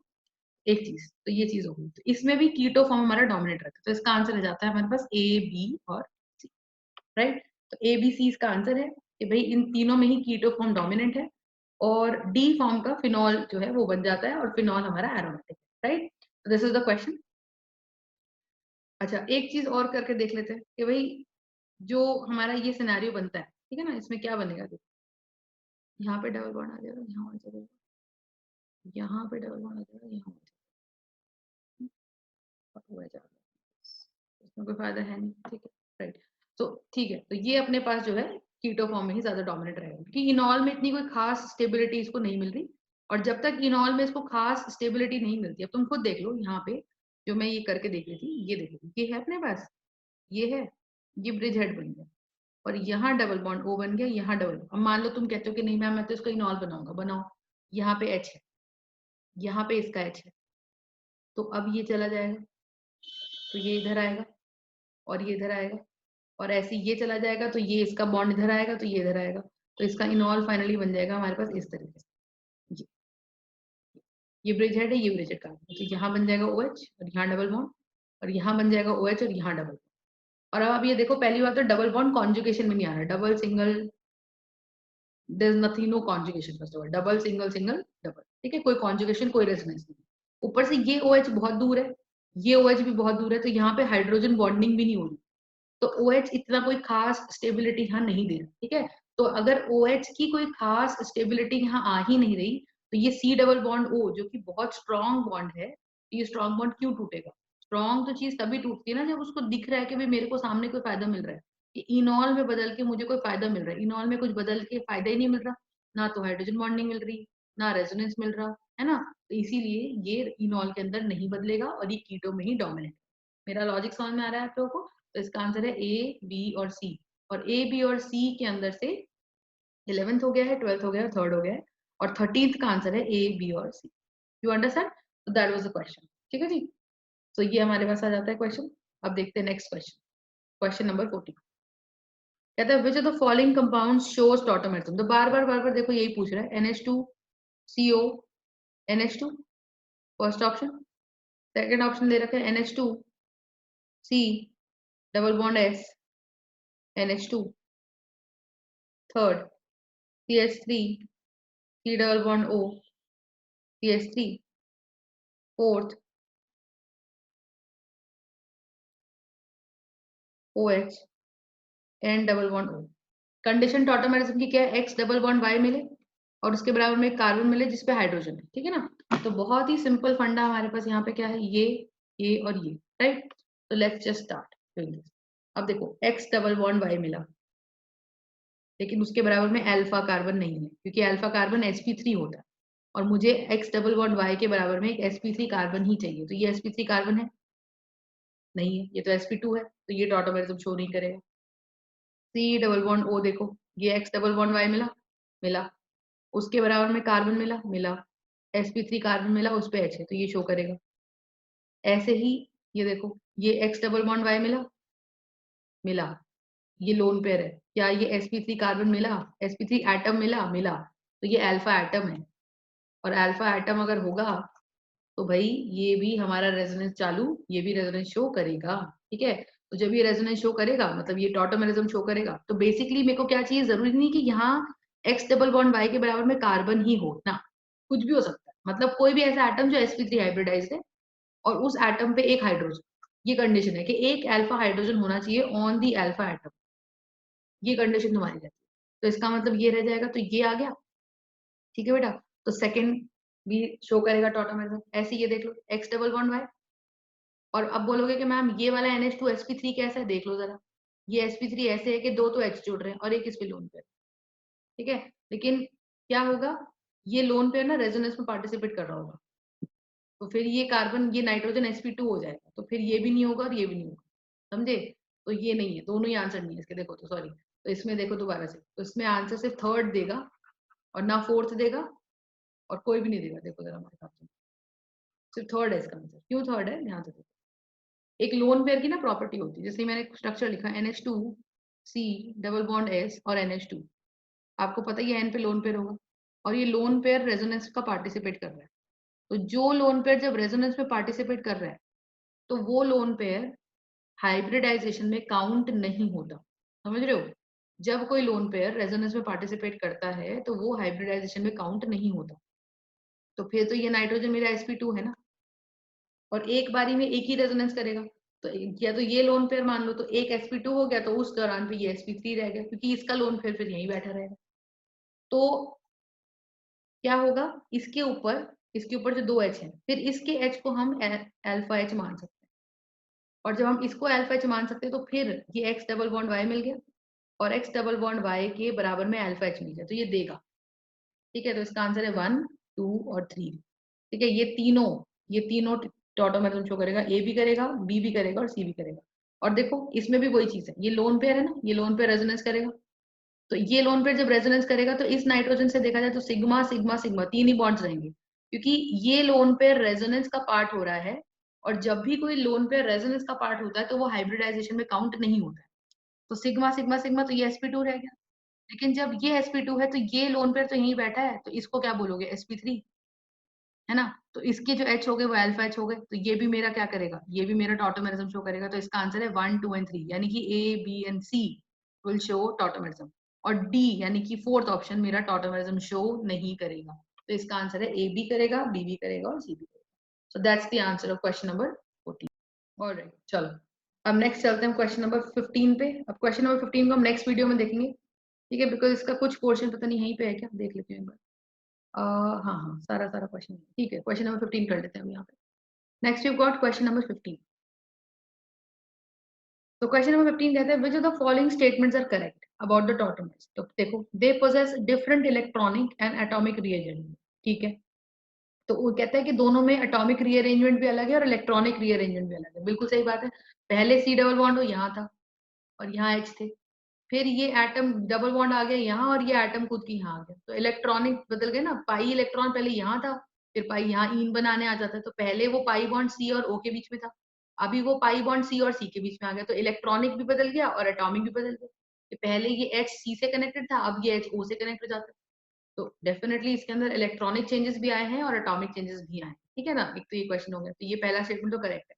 एक चीज तो ये चीज हो गई, तो इसमें भी कीटो फॉर्म हमारा डोमिनेट रहता है, तो इसका आंसर आ जाता है हमारे पास ए बी और सी, राइट। तो ए बी सी इसका आंसर है कि भाई इन तीनों में ही कीटो फॉर्म डोमिनेंट है, और डी फॉर्म का फिनॉल जो है वो बन जाता है, और फिनॉल हमारा एरोमेटिक है, right. This is the question. अच्छा, एक चीज और करके देख लेते हैं कि भाई जो हमारा ये सिनेरियो बनता है, ठीक है ना, इसमें क्या बनेगा, देखो यहाँ पे डबल बॉन्ड आ जाएगा, यहाँ आ जाएगा, यहाँ पे डबल बॉन्ड आ जाएगा, यहाँ हो जाएगा, इसमें कोई फायदा है नहीं, ठीक है, राइट। तो ठीक है, तो ये अपने पास जो है कीटो फॉर्म में ही ज्यादा डोमिनेट रहेगा, क्योंकि इनॉल में इतनी कोई खास स्टेबिलिटी इसको नहीं मिल रही, और जब तक इनॉल में इसको खास स्टेबिलिटी नहीं मिलती, अब तुम खुद देख लो यहाँ पे, जो मैं ये करके देख रही थी, ये देखो ये है अपने पास, ये है, ये ब्रिज हेड बन गया, और यहाँ डबल बॉन्ड ओ बन गया, यहाँ डबल, अब मान लो तुम कहते हो कि नहीं मैम मैं तो इसको इनॉल बनाऊंगा, बनाओ, यहाँ पे एच है, यहाँ पे इसका एच है, तो अब ये चला जाएगा, तो ये इधर आएगा, और ये इधर आएगा, और ऐसे ये चला जाएगा, तो ये इसका बॉन्ड इधर आएगा, तो ये इधर आएगा, तो इसका इनॉल फाइनली बन जाएगा हमारे पास इस तरीके से, ये ब्रिज हेड है, ये ब्रिज हेड का, तो यहाँ बन जाएगा ओ एच और यहाँ डबल बॉन्ड, और यहाँ बन जाएगा ओ एच और यहाँ डबल, और अब ये देखो पहली बात तो डबल बॉन्ड कॉन्जुगेशन में नहीं आ रहा, double single, there is nothing, no conjugation, first of all double single single double, ठीक है, कोई कॉन्जुगेशन कोई रेजोनेंस नहीं, ऊपर से ये ओ एच बहुत दूर है, ये ओ एच भी बहुत दूर है, तो यहाँ पे हाइड्रोजन बॉन्डिंग भी नहीं हो रही, तो OH इतना कोई खास स्टेबिलिटी यहाँ नहीं दे रहा, ठीक है। तो अगर OH की कोई खास स्टेबिलिटी यहाँ आ ही नहीं रही, तो ये C डबल बॉन्ड O जो कि बहुत स्ट्रॉन्ग बॉन्ड है, ये स्ट्रॉन्ग बॉन्ड क्यों टूटेगा, स्ट्रॉन्ग तो चीज तभी टूटती है ना जब उसको दिख रहा है कि भाई मेरे को सामने कोई फायदा मिल रहा है, कि इनॉल में बदल के मुझे कोई फायदा मिल रहा है, इनॉल में कुछ बदल के फायदा ही नहीं मिल रहा, ना तो हाइड्रोजन बॉन्डिंग मिल रही, ना रेजोनेंस मिल रहा है ना, तो इसीलिए ये इनॉल के अंदर नहीं बदलेगा, और ये कीटो में ही डोमिनेट। मेरा लॉजिक समझ में आ रहा है आप लोगों को, तो इसका आंसर है ए बी और सी, और ए बी और सी के अंदर से 11th हो गया है, 12th हो गया है, थर्ड हो गया है, और 13th का आंसर है ए बी और C, you understand, that was the question. ठीक है जी। तो ये हमारे पास आ जाता है क्वेश्चन। अब देखते हैं नेक्स्ट क्वेश्चन, क्वेश्चन नंबर 14। कहता है विच of the following compound shows tautomerism. तो बार बार देखो यही पूछ रहा है, NH2CO NH2 first option, second option दे रखा है NH2C double bond S NH2, third CH3 C double bond O CH3, fourth OH N double bond O। Condition tautomerism की क्या है, X डबल बॉन्ड Y मिले और उसके बराबर में एक कार्बन मिले जिसपे हाइड्रोजन है, ठीक है ना। तो बहुत ही सिंपल फंडा हमारे पास यहाँ पे क्या है, ये और ये, राइट। तो let's just start doing this. अब देखो X डबल बॉन्ड Y मिला, लेकिन उसके बराबर में अल्फा कार्बन नहीं है, क्योंकि अल्फा कार्बन sp3 होता है और मुझे X डबल बॉन्ड Y के बराबर में एक sp3 कार्बन ही चाहिए। तो ये sp3 कार्बन है नहीं है, ये तो sp2 है, तो ये टॉटोमेरिज्म शो नहीं करेगा। C डबल बॉन्ड O देखो, ये X डबल बॉन्ड Y मिला, मिला, उसके बराबर में कार्बन मिला, मिला, sp3 कार्बन मिला, उस पे H है, तो ये शो करेगा। ऐसे ही ये देखो, ये X डबल बॉन्ड Y मिला, मिला, ये लोन पेयर है, क्या ये sp3 कार्बन मिला, sp3 एटम मिला, मिला, तो ये अल्फा एटम है। और अल्फा एटम अगर होगा तो भाई ये भी हमारा रेजोनेंस चालू, ये भी रेजोनेंस शो करेगा, ठीक है। तो जब ये रेजोनेंस शो करेगा मतलब ये टॉटोमेरिज्म शो करेगा। तो बेसिकली मेरे को क्या चाहिए, जरूरी नहीं कि यहाँ X डबल बॉन्ड Y के बराबर में कार्बन ही हो ना, कुछ भी हो सकता है, मतलब कोई भी ऐसा एटम जो sp3 हाइब्रिडाइज्ड है और उस एटम पे एक हाइड्रोजन, ये कंडीशन है कि एक अल्फा हाइड्रोजन होना चाहिए ऑन दी अल्फा एटम, ये कंडीशन तुम्हारी रहती है। तो इसका मतलब ये रह जाएगा, तो ये आ गया, ठीक है बेटा। तो सेकंड भी शो करेगा टॉटोमेरिज्म। ऐसे ये देख लो X डबल बॉन्ड Y, और अब बोलोगे कि मैम ये वाला NH2sp3 कैसा है, देख लो जरा, ये sp3 ऐसे है कि दो तो H जुड़ रहे हैं और एक इस पे लोन पेयर, ठीक है। लेकिन क्या होगा, ये लोन पेयर ना रेजोनेंस में पार्टिसिपेट कर रहा होगा, तो फिर ये कार्बन, ये नाइट्रोजन sp2 हो जाएगा, तो फिर ये भी नहीं होगा और ये भी नहीं होगा, समझे। तो ये नहीं है, दोनों ही आंसर नहीं है इसके, देखो तो सॉरी। तो इसमें देखो दोबारा से, तो इसमें आंसर सिर्फ थर्ड देगा और ना फोर्थ देगा और कोई भी नहीं देगा, देखो जरा हमारे साथ, सिर्फ थर्ड है इसका आंसर। क्यों थर्ड है, ध्यान से देखो। एक लोन पेयर की ना प्रॉपर्टी होती है, जैसे मैंने स्ट्रक्चर लिखा NH2C डबल बॉन्ड S और NH2, आपको पता ही है N पे लोन पेयर होगा, और ये लोन पेयर रेजोनेंस का पार्टिसिपेट कर रहा है। तो जो लोन पेयर जब रेजोनेंस में पार्टिसिपेट कर रहा है तो वो लोन पेयर हाइब्रिडाइजेशन में काउंट नहीं होता, समझ रहे हो। जब कोई लोन पेयर रेजोनेंस में पार्टिसिपेट करता है तो वो हाइब्रिडाइजेशन में काउंट नहीं होता। तो फिर तो ये नाइट्रोजन मेरा sp2 है ना, और एक बारी में एक ही रेजोनेंस करेगा। तो या तो ये लोन पेयर मान लो, तो एक sp2 हो गया, तो उस दौरान पे ये sp3 रह गया, क्योंकि इसका लोन पेयर फिर यहीं बैठा रहेगा। तो क्या होगा, इसके ऊपर जो दो H है, फिर इसके H को हम अल्फा H मान सकते हैं, और जब हम इसको अल्फा H मान सकते हैं तो फिर ये X डबल बॉन्ड Y मिल गया और X डबल बॉन्ड Y के बराबर में अल्फा H मिल गया, तो ये देगा, ठीक है। तो इसका आंसर है 1 2 और 3, ठीक है। ये तीनों टॉटोमेरिज्म शो करेगा, A भी करेगा, B भी करेगा और C भी करेगा। और देखो इसमें भी वही चीज है, ये लोन पेयर है ना, ये लोन पेयर रेजोनेंस करेगा। तो ये लोन पेयर जब रेजोनेंस करेगा तो इस नाइट्रोजन से देखा जाए तो सिग्मा सिग्मा सिग्मा तीन ही बॉन्ड्स रहेंगे, क्योंकि ये लोन पेयर रेजोनेंस का पार्ट हो रहा है। और जब भी कोई लोन पेयर रेजोनेंस का पार्ट होता है तो वो हाइब्रिडाइजेशन में काउंट नहीं होता है। तो सिग्मा सिग्मा सिग्मा, तो ये sp2 रह गया। लेकिन जब ये sp2 है तो ये लोन पेयर तो यहीं बैठा है, तो इसको क्या बोलोगे, sp3, है ना। तो इसके जो H हो गए वो अल्फा H हो गए, तो ये भी मेरा क्या करेगा, ये भी मेरा टॉटोमेरिज्म शो करेगा। तो इसका आंसर है 1 2 एंड 3, यानी कि A B and C will show tautomerism, और D यानी कि फोर्थ ऑप्शन मेरा टॉटोमेरिज्म शो नहीं करेगा। तो इसका आंसर है A भी करेगा, B भी करेगा और C भी करेगा। So that's the answer of question number 14। Alright, चलो अब नेक्स्ट चलते हैं क्वेश्चन नंबर 15 पे। अब क्वेश्चन नंबर 15 को हम नेक्स्ट वीडियो में देखेंगे, ठीक है, बिकॉज इसका कुछ पोर्शन पता नहीं यहीं पे है क्या, देख लेते हैं एक बार। हाँ हाँ, सारा सारा क्वेश्चन ठीक है। क्वेश्चन नंबर 15 कर लेते हैं हम यहाँ पे। Next you got question number 15। तो क्वेश्चन नंबर 15 कहते हैं, which of the following statements are correct about the tautomers. तो देखो, they possess different electronic and atomic rearrangement, ठीक है। तो वो कहता है कि दोनों में एटॉमिक रीअरेंजमेंट भी अलग है और इलेक्ट्रॉनिक रीअरेंजमेंट भी अलग है, बिल्कुल सही बात है। पहले C डबल बॉन्ड यहाँ था और यहाँ H थे, फिर ये एटम डबल बॉन्ड आ गया यहाँ और ये एटम खुद की यहाँ आ गया, तो इलेक्ट्रॉनिक बदल गए ना, पाई इलेक्ट्रॉन पहले यहाँ था फिर पाई यहाँ इन बनाने आ जाता है, तो पहले वो पाई बॉन्ड सी और ओ के बीच में था, अभी वो पाई बॉन्ड सी और सी के बीच में आ गया, तो इलेक्ट्रॉनिक भी बदल गया और एटॉमिक भी बदल गया। कि पहले ये एच सी से कनेक्टेड था, अब ये एच ओ से कनेक्ट हो जाता है। तो डेफिनेटली इसके अंदर इलेक्ट्रॉनिक चेंजेस भी आए हैं और एटॉमिक चेंजेस भी आए हैं, ठीक है ना। एक तो ये क्वेश्चन हो गया, तो ये पहला स्टेटमेंट तो करेक्ट है।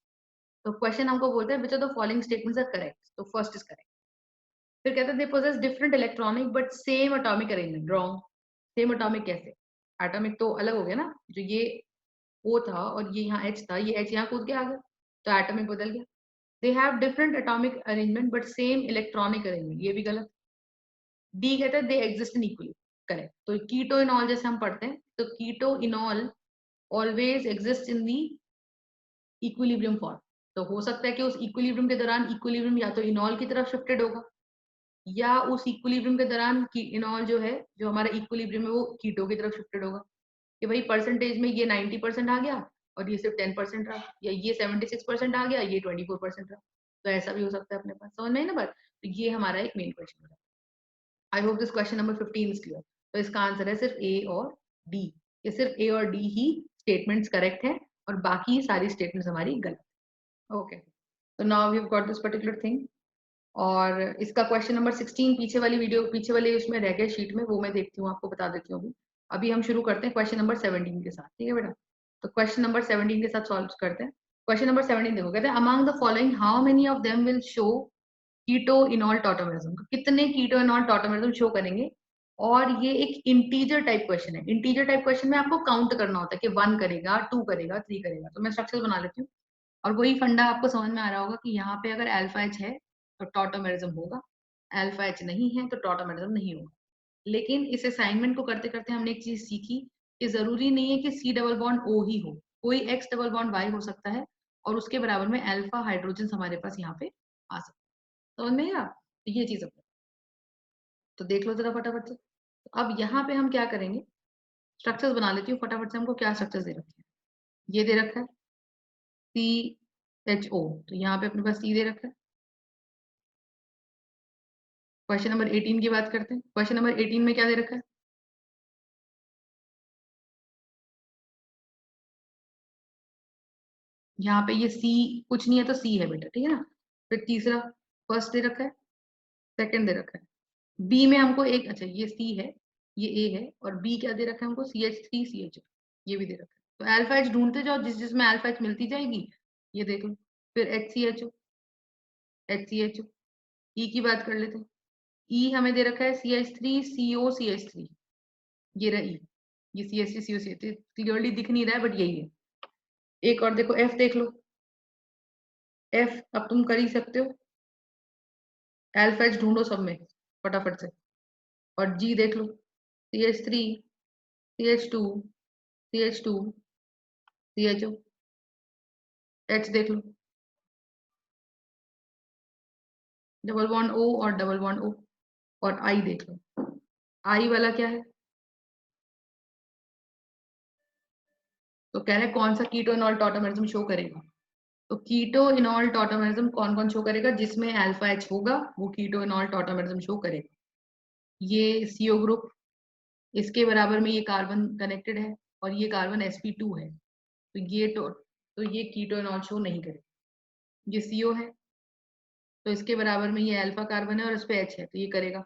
तो क्वेश्चन हमको बोलते हैं which of the following statements are correct, तो फर्स्ट इज करेक्ट। फिर कहते हैं they possess different electronic but same atomic arrangement, wrong. Same atomic कैसे, एटॉमिक तो अलग हो गया ना, जो ये ओ था और ये यहाँ एच था, ये एच यहाँ कूद के आ गया, तो एटॉमिक बदल गया। They have different atomic arrangement but same electronic arrangement, ये भी गलत। डी कहता है they exist in equally, correct. तो कीटो इनॉल जैसे हम पढ़ते हैं, तो keto enol always exist in the equilibrium form. तो हो सकता है कि उस इक्विलिब्रियम के दौरान इक्विलिब्रियम या तो इनॉल की तरफ शिफ्टेड होगा, या उस इक्विलिब्रियम के दौरान की इनॉल जो है, जो हमारा इक्विलिब्रियम है, वो कीटो की तरफ शिफ्टेड होगा। कि भाई परसेंटेज में ये 90% आ गया और ये सिर्फ 10% रहा, या ये 76% आ गया, ये 24% रहा। तो ऐसा भी हो सकता है अपने पास, समझ में आई ना बात। तो ये हमारा एक मेन क्वेश्चन है। I hope this question number 15 is clear. तो इसका आंसर है सिर्फ ए और डी। ये सिर्फ ए और डी ही स्टेटमेंट्स करेक्ट है और बाकी सारी स्टेटमेंट्स हमारी गलत। ओके, तो now we have got this particular thing. और इसका क्वेश्चन नंबर 16 पीछे वाली वीडियो, पीछे वाले उसमें रह गया शीट में, वो मैं देखती हूँ, आपको बता देती हूँ अभी। अभी हम शुरू करते हैं क्वेश्चन नंबर 17 के साथ, ठीक है बेटा। तो क्वेश्चन नंबर 17 के साथ सॉल्व करते हैं। क्वेश्चन नंबर 17 देखो, कहते हैं among the following how many of them will show keto enol tautomerism, कितने कीटो इनॉल टॉटोमेरिज्म शो करेंगे। और ये एक इंटीजर टाइप क्वेश्चन है। इंटीजर टाइप क्वेश्चन में आपको काउंट करना होता है कि 1 करेगा, 2 करेगा, 3 करेगा। तो मैं स्ट्रक्चर बना लेती हूँ और वही फंडा आपको समझ में आ रहा होगा कि यहाँ पे अगर अल्फा एच है तो टॉटोमेरिज्म होगा, अल्फा एच नहीं है तो टॉटोमेरिज्म नहीं होगा। लेकिन इस असाइनमेंट को करते करते हमने एक चीज सीखी कि जरूरी नहीं है कि सी डबल बॉन्ड ओ ही हो, कोई एक्स डबल बॉन्ड वाई हो सकता है और उसके बराबर में अल्फा हाइड्रोजन हमारे पास यहाँ पे आ सकता है। समझ में आया? तो ये चीज अपने, तो देख लो जरा फटाफट से। तो अब यहाँ पे हम क्या करेंगे, स्ट्रक्चर्स बना लेती हूँ फटाफट से। हमको क्या स्ट्रक्चर्स दे रखे हैं, ये दे रखा है सी एच ओ, तो यहाँ पे अपने पास सी दे रखा है। क्वेश्चन नंबर 18 की बात करते हैं। क्वेश्चन नंबर 18 में क्या दे रखा है, यहाँ पे ये सी कुछ नहीं है तो सी है बेटा, ठीक है ना। फिर तीसरा, फर्स्ट दे रखा है, सेकंड दे रखा है। बी में हमको एक, अच्छा ये सी है, ये ए है, और बी क्या दे रखा है हमको, C H three C H, ये भी दे रखा है। तो अल्फा एच ढूंढते जाओ, जिस जिसमें अल्फा एच मिलती जाएगी, ये देख लो। फिर H C H O, H C H O. E की बात कर लेते हैं। ई हमें दे रखा है सी एच थ्री सी ओ सी एच थ्री, ये रहा ई। ये सी एच थ्री सी ओ सी एच थ्री क्लियरली दिख नहीं रहा है बट यही है। एक और देखो, एफ देख लो। एफ अब तुम कर ही सकते हो, अल्फा एच ढूंढो सब में फटाफट से। और जी देख लो, C H three C H two C H two C H O. H देख लो, डबल बॉन्ड ओ और डबल बॉन्ड ओ। और आई देख लो, आई वाला क्या है, तो कह रहे हैं कौन सा कीटो इनॉल टॉटोमेरिज्म शो करेगा। तो कीटो इनॉल टॉटोमेरिज्म कौन कौन शो करेगा, जिसमें अल्फा एच होगा वो कीटो इनॉल टॉटोमेरिज्म शो करेगा। ये सीओ ग्रुप, इसके बराबर में ये कार्बन कनेक्टेड है और ये कार्बन sp2 है, तो ये कीटो इनॉल शो नहीं करेगा। ये सीओ है, तो इसके बराबर में ये अल्फा कार्बन है और इस पे एच है, तो ये करेगा।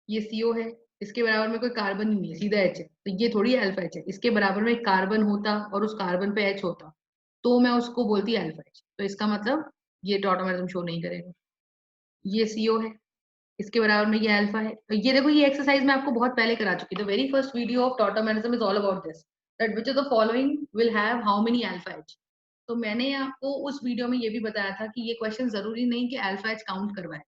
ये सीओ है, इसके बराबर में कोई कार्बन ही नहीं है, सीधा एच है, तो ये थोड़ी अल्फा एच है। इसके बराबर में एक कार्बन होता और उस कार्बन पे एच होता तो मैं उसको बोलती अल्फा एच, तो इसका मतलब ये टॉटोमेरिज्म शो नहीं करेगा। ये सीओ है, इसके बराबर में ये अल्फा है। तो ये देखो, ये एक्सरसाइज मैं आपको बहुत पहले करा चुकी। The very first video of tautomerism is all about this, that which of the following will have how many alpha H. तो मैंने आपको उस वीडियो में ये भी बताया था कि ये क्वेश्चन जरूरी नहीं कि अल्फा एच काउंट करवाए,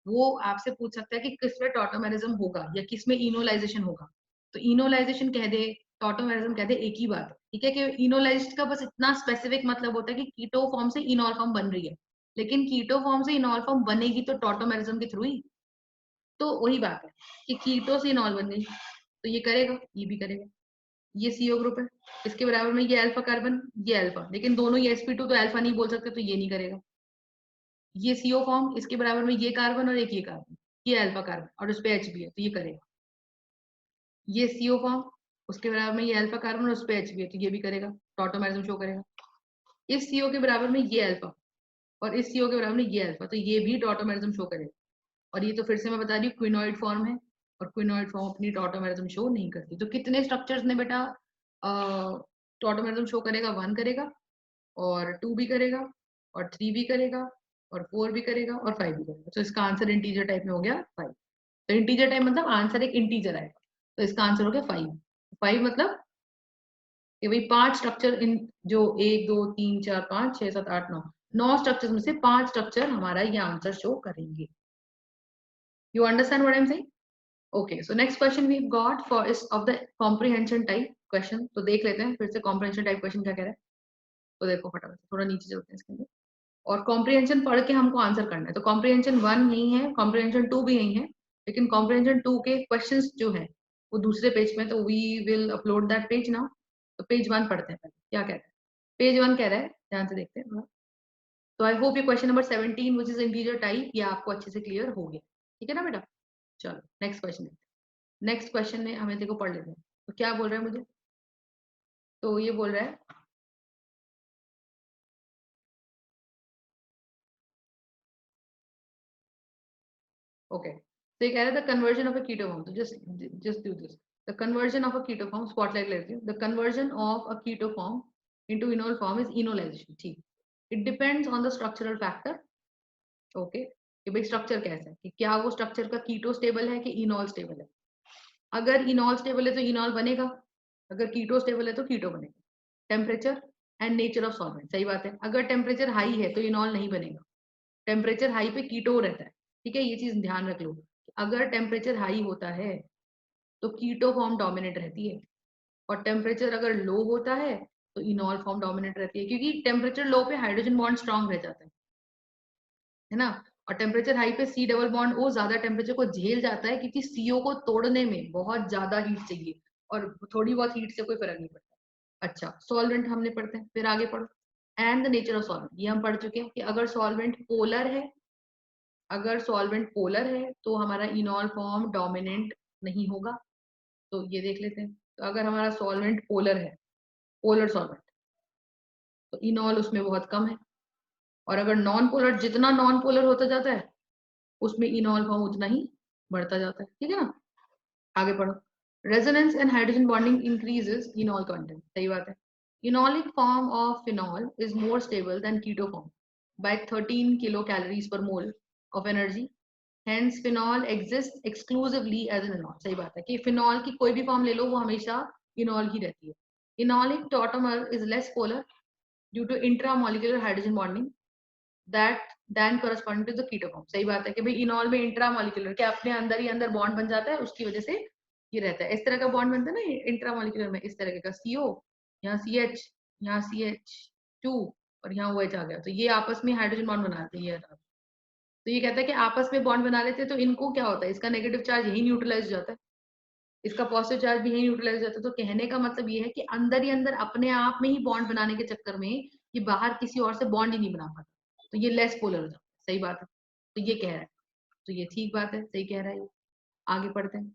वो आपसे पूछ सकता है कि किसमें टॉटोमेरिज्म होगा या किसमें इनोलाइजेशन होगा। तो इनोलाइजेशन कह दे, टॉटोमेरिज्म कह दे, एक ही बात है, ठीक है। कि इनोलाइज्ड का बस इतना स्पेसिफिक मतलब होता है कि कीटो फॉर्म से इनॉल फॉर्म बन रही है, लेकिन कीटो फॉर्म से इनॉल फॉर्म बनेगी तो टॉटोमेरिज्म के थ्रू ही। तो वही बात है कि कीटो से इनॉल बन गई, तो ये करेगा, ये भी करेगा। ये सीओ ग्रुप है, इसके बराबर में ये अल्फा कार्बन, ये अल्फा, लेकिन दोनों ये sp2 तो अल्फा नहीं बोल सकते, तो ये नहीं करेगा। ये सीओ फॉर्म, इसके बराबर में ये कार्बन और एक ये कार्बन, ये अल्फा कार्बन और उस पे एच भी है, तो ये करेगा। ये सीओ फॉर्म, उसके बराबर में ये अल्फा कार्बन, उस पे H भी है तो ये भी करेगा, टॉटोमेरिज्म शो करेगा। इस CO के बराबर में ये अल्फा और इस CO के बराबर में ये अल्फा, तो ये भी टॉटोमेरिज्म शो करेगा। और ये तो फिर से मैं बता रही हूँ क्विनोइड फॉर्म है, और क्विनोइड फॉर्म अपनी टॉटोमेरिज्म शो नहीं करती। तो कितने स्ट्रक्चर्स ने बेटा टॉटोमेरिज्म शो करेगा? 1 करेगा, और 2 भी करेगा, और 3 भी करेगा, और 4 भी करेगा, और 5 भी करेगा। तो इसका आंसर इंटीजर टाइप में हो गया 5। तो इंटीजर टाइप मतलब आंसर एक इंटीजर आएगा, तो इसका आंसर हो गया 5। 5 मतलब कि भाई 5 स्ट्रक्चर इन जो 1 2 3 4 5 6 7 8 9 स्ट्रक्चर्स में से 5 स्ट्रक्चर हमारा ये आंसर शो करेंगे। You understand what I am saying? Okay, so next question we've got for is of the comprehension type question. तो देख लेते हैं फिर से comprehension type question क्या कह रहा है। तो देखो फटाफट से थोड़ा नीचे चलते हैं इसके अंदर, और comprehension पढ़ के हमको आंसर करना है। तो comprehension 1 यही है, comprehension 2 भी यही है, लेकिन comprehension 2 के questions जो है वो दूसरे पेज में, तो we will upload that page now. तो पेज 1 पढ़ते हैं पहले क्या कह रहा है। पेज 1 कह रहा है, ध्यान से देखते हैं थोड़ा। तो आई होप ये question number 17 which is integer type ये आपको अच्छे से क्लियर हो गया, ठीक है ना बेटा। चलो नेक्स्ट क्वेश्चन, नेक्स्ट क्वेश्चन में हमें देखो पढ़ लेते हैं। तो क्या बोल रहा है मुझे, तो ये बोल रहा है ओके, तो ये कह रहा है the conversion of a keto form. तो just do this, the conversion of a keto form, spotlight लेती हूँ। The conversion of a keto form into enol form is enolisation, ठीक। It depends on the structural factor, okay, कि भाई स्ट्रक्चर कैसा है, कि क्या वो स्ट्रक्चर का कीटो स्टेबल है कि इनोल स्टेबल है। अगर इनोल स्टेबल है तो इनोल बनेगा, अगर कीटो स्टेबल है तो कीटो बनेगा। Temperature and nature of solvent, सही बात है। अगर टेम्परेचर हाई है तो इनोल नहीं बनेगा, टेम्परेचर हाई पे कीटो रहता है, ठीक है, ये चीज ध्यान रख लो। अगर टेम्परेचर हाई होता है तो कीटो फॉर्म डोमिनेट रहती है, और टेम्परेचर अगर लो होता है तो इनोल फॉर्म डोमिनेट रहती है, क्योंकि टेम्परेचर लो पे हाइड्रोजन बॉन्ड स्ट्रांग रह जाता है ना। और टेम्परेचर हाई पे सी डबल बॉन्ड वो ज्यादा टेम्परेचर को झेल जाता है, क्योंकि सीओ को तोड़ने में बहुत ज्यादा हीट चाहिए, और थोड़ी बहुत हीट से कोई फर्क नहीं पड़ता। अच्छा, सॉल्वेंट हमने पढ़ते हैं, फिर आगे पढ़ो। And the nature of solvent, ये हम पढ़ चुके हैं कि अगर सॉल्वेंट पोलर है, अगर सॉल्वेंट पोलर है तो हमारा इनॉल फॉर्म डोमिनेंट नहीं होगा। तो ये देख लेते हैं, तो अगर हमारा सॉल्वेंट पोलर है, पोलर सॉल्वेंट, तो इनॉल उसमें बहुत कम है। और अगर नॉन पोलर, जितना नॉन पोलर होता जाता है उसमें इनॉल फॉर्म उतना ही बढ़ता जाता है, ठीक है ना। आगे पढ़ो। Resonance and hydrogen bonding increases enol content, सही बात है। Enolic form of phenol is more stable than keto form by 13 kilo calories per mole of energy, hence phenol exist exclusively as an enol, सही बात है कि फिनॉल की कोई भी फॉर्म ले लो वो हमेशा इनॉल ही रहती है। Enolic tautomer is less polar due to intramolecular hydrogen bonding that then corresponding to the keto form, सही बात है कि भाई इनॉल में इंट्रामोलिकुलर के अपने अंदर ही अंदर बॉन्ड बन जाता है, उसकी वजह से ये रहता है। इस तरह का बॉन्ड बनता है ना इंट्रामोलिकुलर में, इस तरह का CO, यहाँ CH, यहाँ CH2, और यहाँ OH आ गया, तो ये आपस में हाइड्रोजन बॉन्ड बनाते हैं। तो ये कहता है कि आपस में बॉन्ड बना लेते हैं, तो इनको क्या होता है, इसका नेगेटिव चार्ज यही न्यूट्रलाइज हो जाता है, इसका पॉजिटिव चार्ज भी यही न्यूट्रलाइज हो जाता है। तो कहने का मतलब ये है कि अंदर ही अंदर अपने आप में ही बॉन्ड बनाने के चक्कर में ये बाहर किसी और से बॉन्ड ही नहीं बना पाता, तो ये लेस पोलर हो जाता है, सही बात है। तो ये कह रहा है, तो ये ठीक बात है, सही कह रहा है ये। आगे पढ़ते हैं।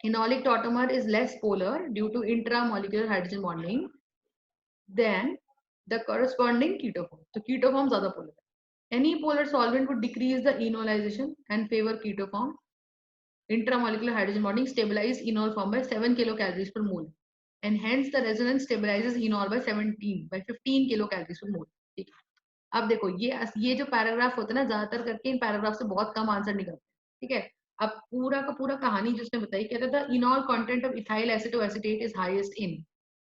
Enolic tautomer is less polar due to intramolecular hydrogen bonding than the corresponding ketoform. तो ketoform ज्यादा polar है। Any polar solvent would decrease the enolization and favor ketoform. Intramolecular hydrogen bonding stabilize enol form by 7 kilocalories per mole, and hence the resonance stabilizes enol by 15 kilocalories per mole. ठीक है। अब देखो ये जो पैराग्राफ होता है ना, ज्यादातर करके इन पैराग्राफ से बहुत कम आंसर निकलते हैं, ठीक है। अब पूरा का पूरा कहानी जिसने बताई, कहता था enol content of ethyl acetoacetate is highest in,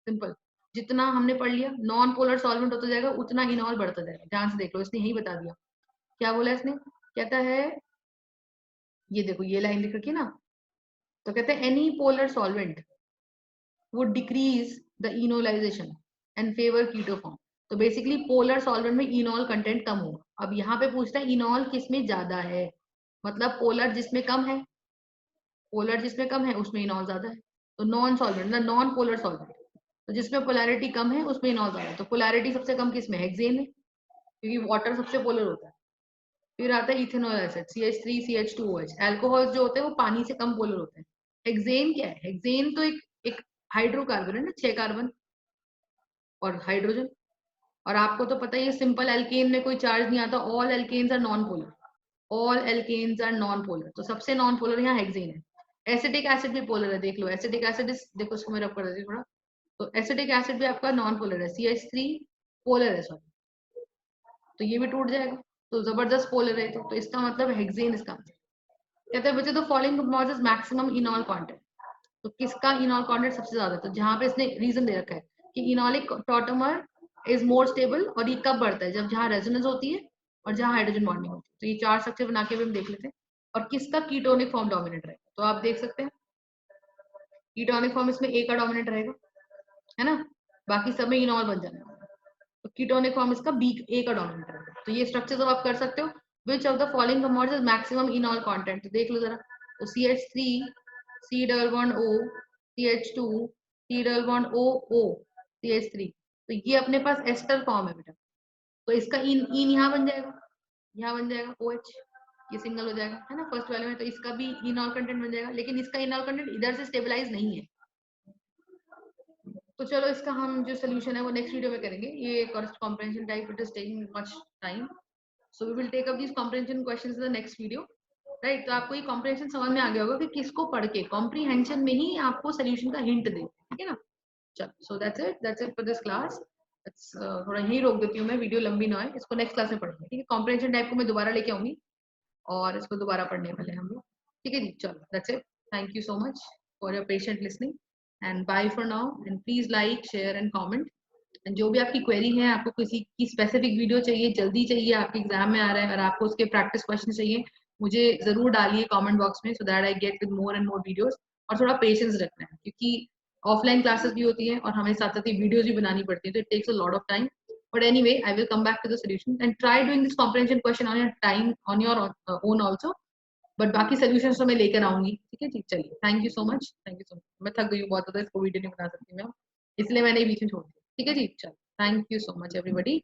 simple. जितना हमने पढ़ लिया नॉन पोलर सॉल्वेंट होता जाएगा उतना इनॉल बढ़ता जाएगा। ध्यान से देख लो, इसने यही बता दिया। क्या बोला इसने, कहता है, ये देखो ये लाइन लिख रखी है ना, तो कहते हैं any polar solvent would decrease the enolization and favor keto form. तो बेसिकली पोलर सॉल्वेंट में इनॉल कंटेंट कम होगा। अब यहाँ पे पूछता है इनॉल किसमें ज्यादा है, मतलब पोलर जिसमें कम है, पोलर जिसमें कम है उसमें इनॉल ज्यादा है। तो नॉन सॉल्वेंट ना, नॉन पोलर सॉल्वेंट, तो जिसमें पोलैरिटी कम है उसमें इनॉल ज्यादा है। तो पोलैरिटी सबसे कम किसमें, हेक्सेन में, क्योंकि वाटर सबसे पोलर होता है। फिर आता है ethanol acid CH3 CH2OH। Alcohol जो होते हैं वो पानी से कम पोलर होते हैं। हेक्सेन क्या है, हेक्सेन तो एक हाइड्रोकार्बन है ना, 6 कार्बन और हाइड्रोजन। और आपको तो पता ही है सिंपल एल्केन में कोई चार्ज नहीं आता, all alkanes are non polar, all alkanes are non polar. तो सबसे नॉन पोलर यहाँ हेक्सेन है। एसिटिक एसिड भी पोलर है, देख लो एसिटिक एसिड देखो इसको मैं रब कर देती हूँ थोड़ा, तो एसिटिक एसिड भी आपका नॉन पोलर है, CH3 पोलर है सॉरी, तो ये भी टूट जाएगा, तो जबरदस्त पोलर है। तो इसका मतलब हेक्सेन इसका मतलब। कहते हैं बच्चे तो फॉलोइंग कंपाउंड्स मैक्सिमम इनॉल कांटेक्ट, तो किसका इनॉल कांटेक्ट सबसे ज्यादा है, तो जहां पे इसने रीजन दे रखा है कि इनॉलिक टॉटमर इज मोर स्टेबल, और ये कब बढ़ता है, जब जहां रेजोनेंस होती है और जहां हाइड्रोजन बॉन्डिंग होती है। तो ये 4 स्ट्रक्चर बना के भी हम देख लेते हैं। और किसका कीटोनिक फॉर्म डोमिनेट रहेगा, तो आप देख सकते हैं कीटोनिक फॉर्म इसमें ए का डोमिनेट रहेगा, है ना, बाकी सब में इनॉल बन जाएगा। तो कीटोनिक फॉर्म इसका बी ए का डोमिनेट रहेगा। तो ये स्ट्रक्चर अब आप कर सकते हो। विच of the following compounds is maximum इनॉल contact, तो देख लो जरा, तो CH3 C double bond O, CH2 C double bond O O, CH3, तो ये अपने पास एस्टर फॉर्म है बेटा, तो इसका इन इन यहाँ बन जाएगा, यहाँ बन जाएगा OH, ये सिंगल हो जाएगा, है ना, फर्स्ट वाले में। तो इसका भी इनॉल कंटेंट बन जाएगा, लेकिन इसका इनॉल कंटेंट इधर से स्टेबलाइज नहीं है। तो चलो इसका हम जो सोल्यूशन है वो नेक्स्ट वीडियो में करेंगे। ये comprehension type it is taking much time, so we will take up these comprehension questions in the next video, right. तो आपको ये कॉम्प्रिहेंशन समझ में आ गया होगा कि किसको पढ़ के कॉम्प्रिहेंशन में ही आपको सोल्यूशन का हिंट दे, ठीक है ना। चलो, so that's it for this class. थोड़ा यही रोक देती हूँ मैं, वीडियो लंबी ना है, इसको नेक्स्ट क्लास में पढ़ेंगे, ठीक है। कॉम्प्रिहेंशन टाइप को मैं दोबारा लेके आऊंगी और इसको दोबारा पढ़ने वाले हम लोग, ठीक है जी। चलो that's it, thank you so much for your patient listening and bye for now, and please like share and comment. And जो भी आपकी क्वेरी है, आपको किसी की स्पेसिफिक वीडियो चाहिए, जल्दी चाहिए, आपके एग्जाम में आ रहा है और आपको उसके प्रैक्टिस क्वेश्चन चाहिए, मुझे जरूर डालिए कमेंट बॉक्स में, so that I get with more and more videos. और थोड़ा पेशेंस रखना है, क्योंकि ऑफलाइन क्लासेस भी होती है और हमें साथ साथ ही वीडियोज भी बनानी पड़ती है, तो it takes a lot of time. But anyway, I will come back to the solution and try doing this comprehension question on your time, on your own also. But बाकी solutions तो मैं लेकर आऊंगी, ठीक है जी। चलिए, thank you so much, thank you so much. मैं थक गई हूँ बहुत ज्यादा, इसको वीडियो नहीं बना सकती मैं, इसलिए मैंने बीच में छोड़ दिया, ठीक है जी। चलो, thank you so much everybody.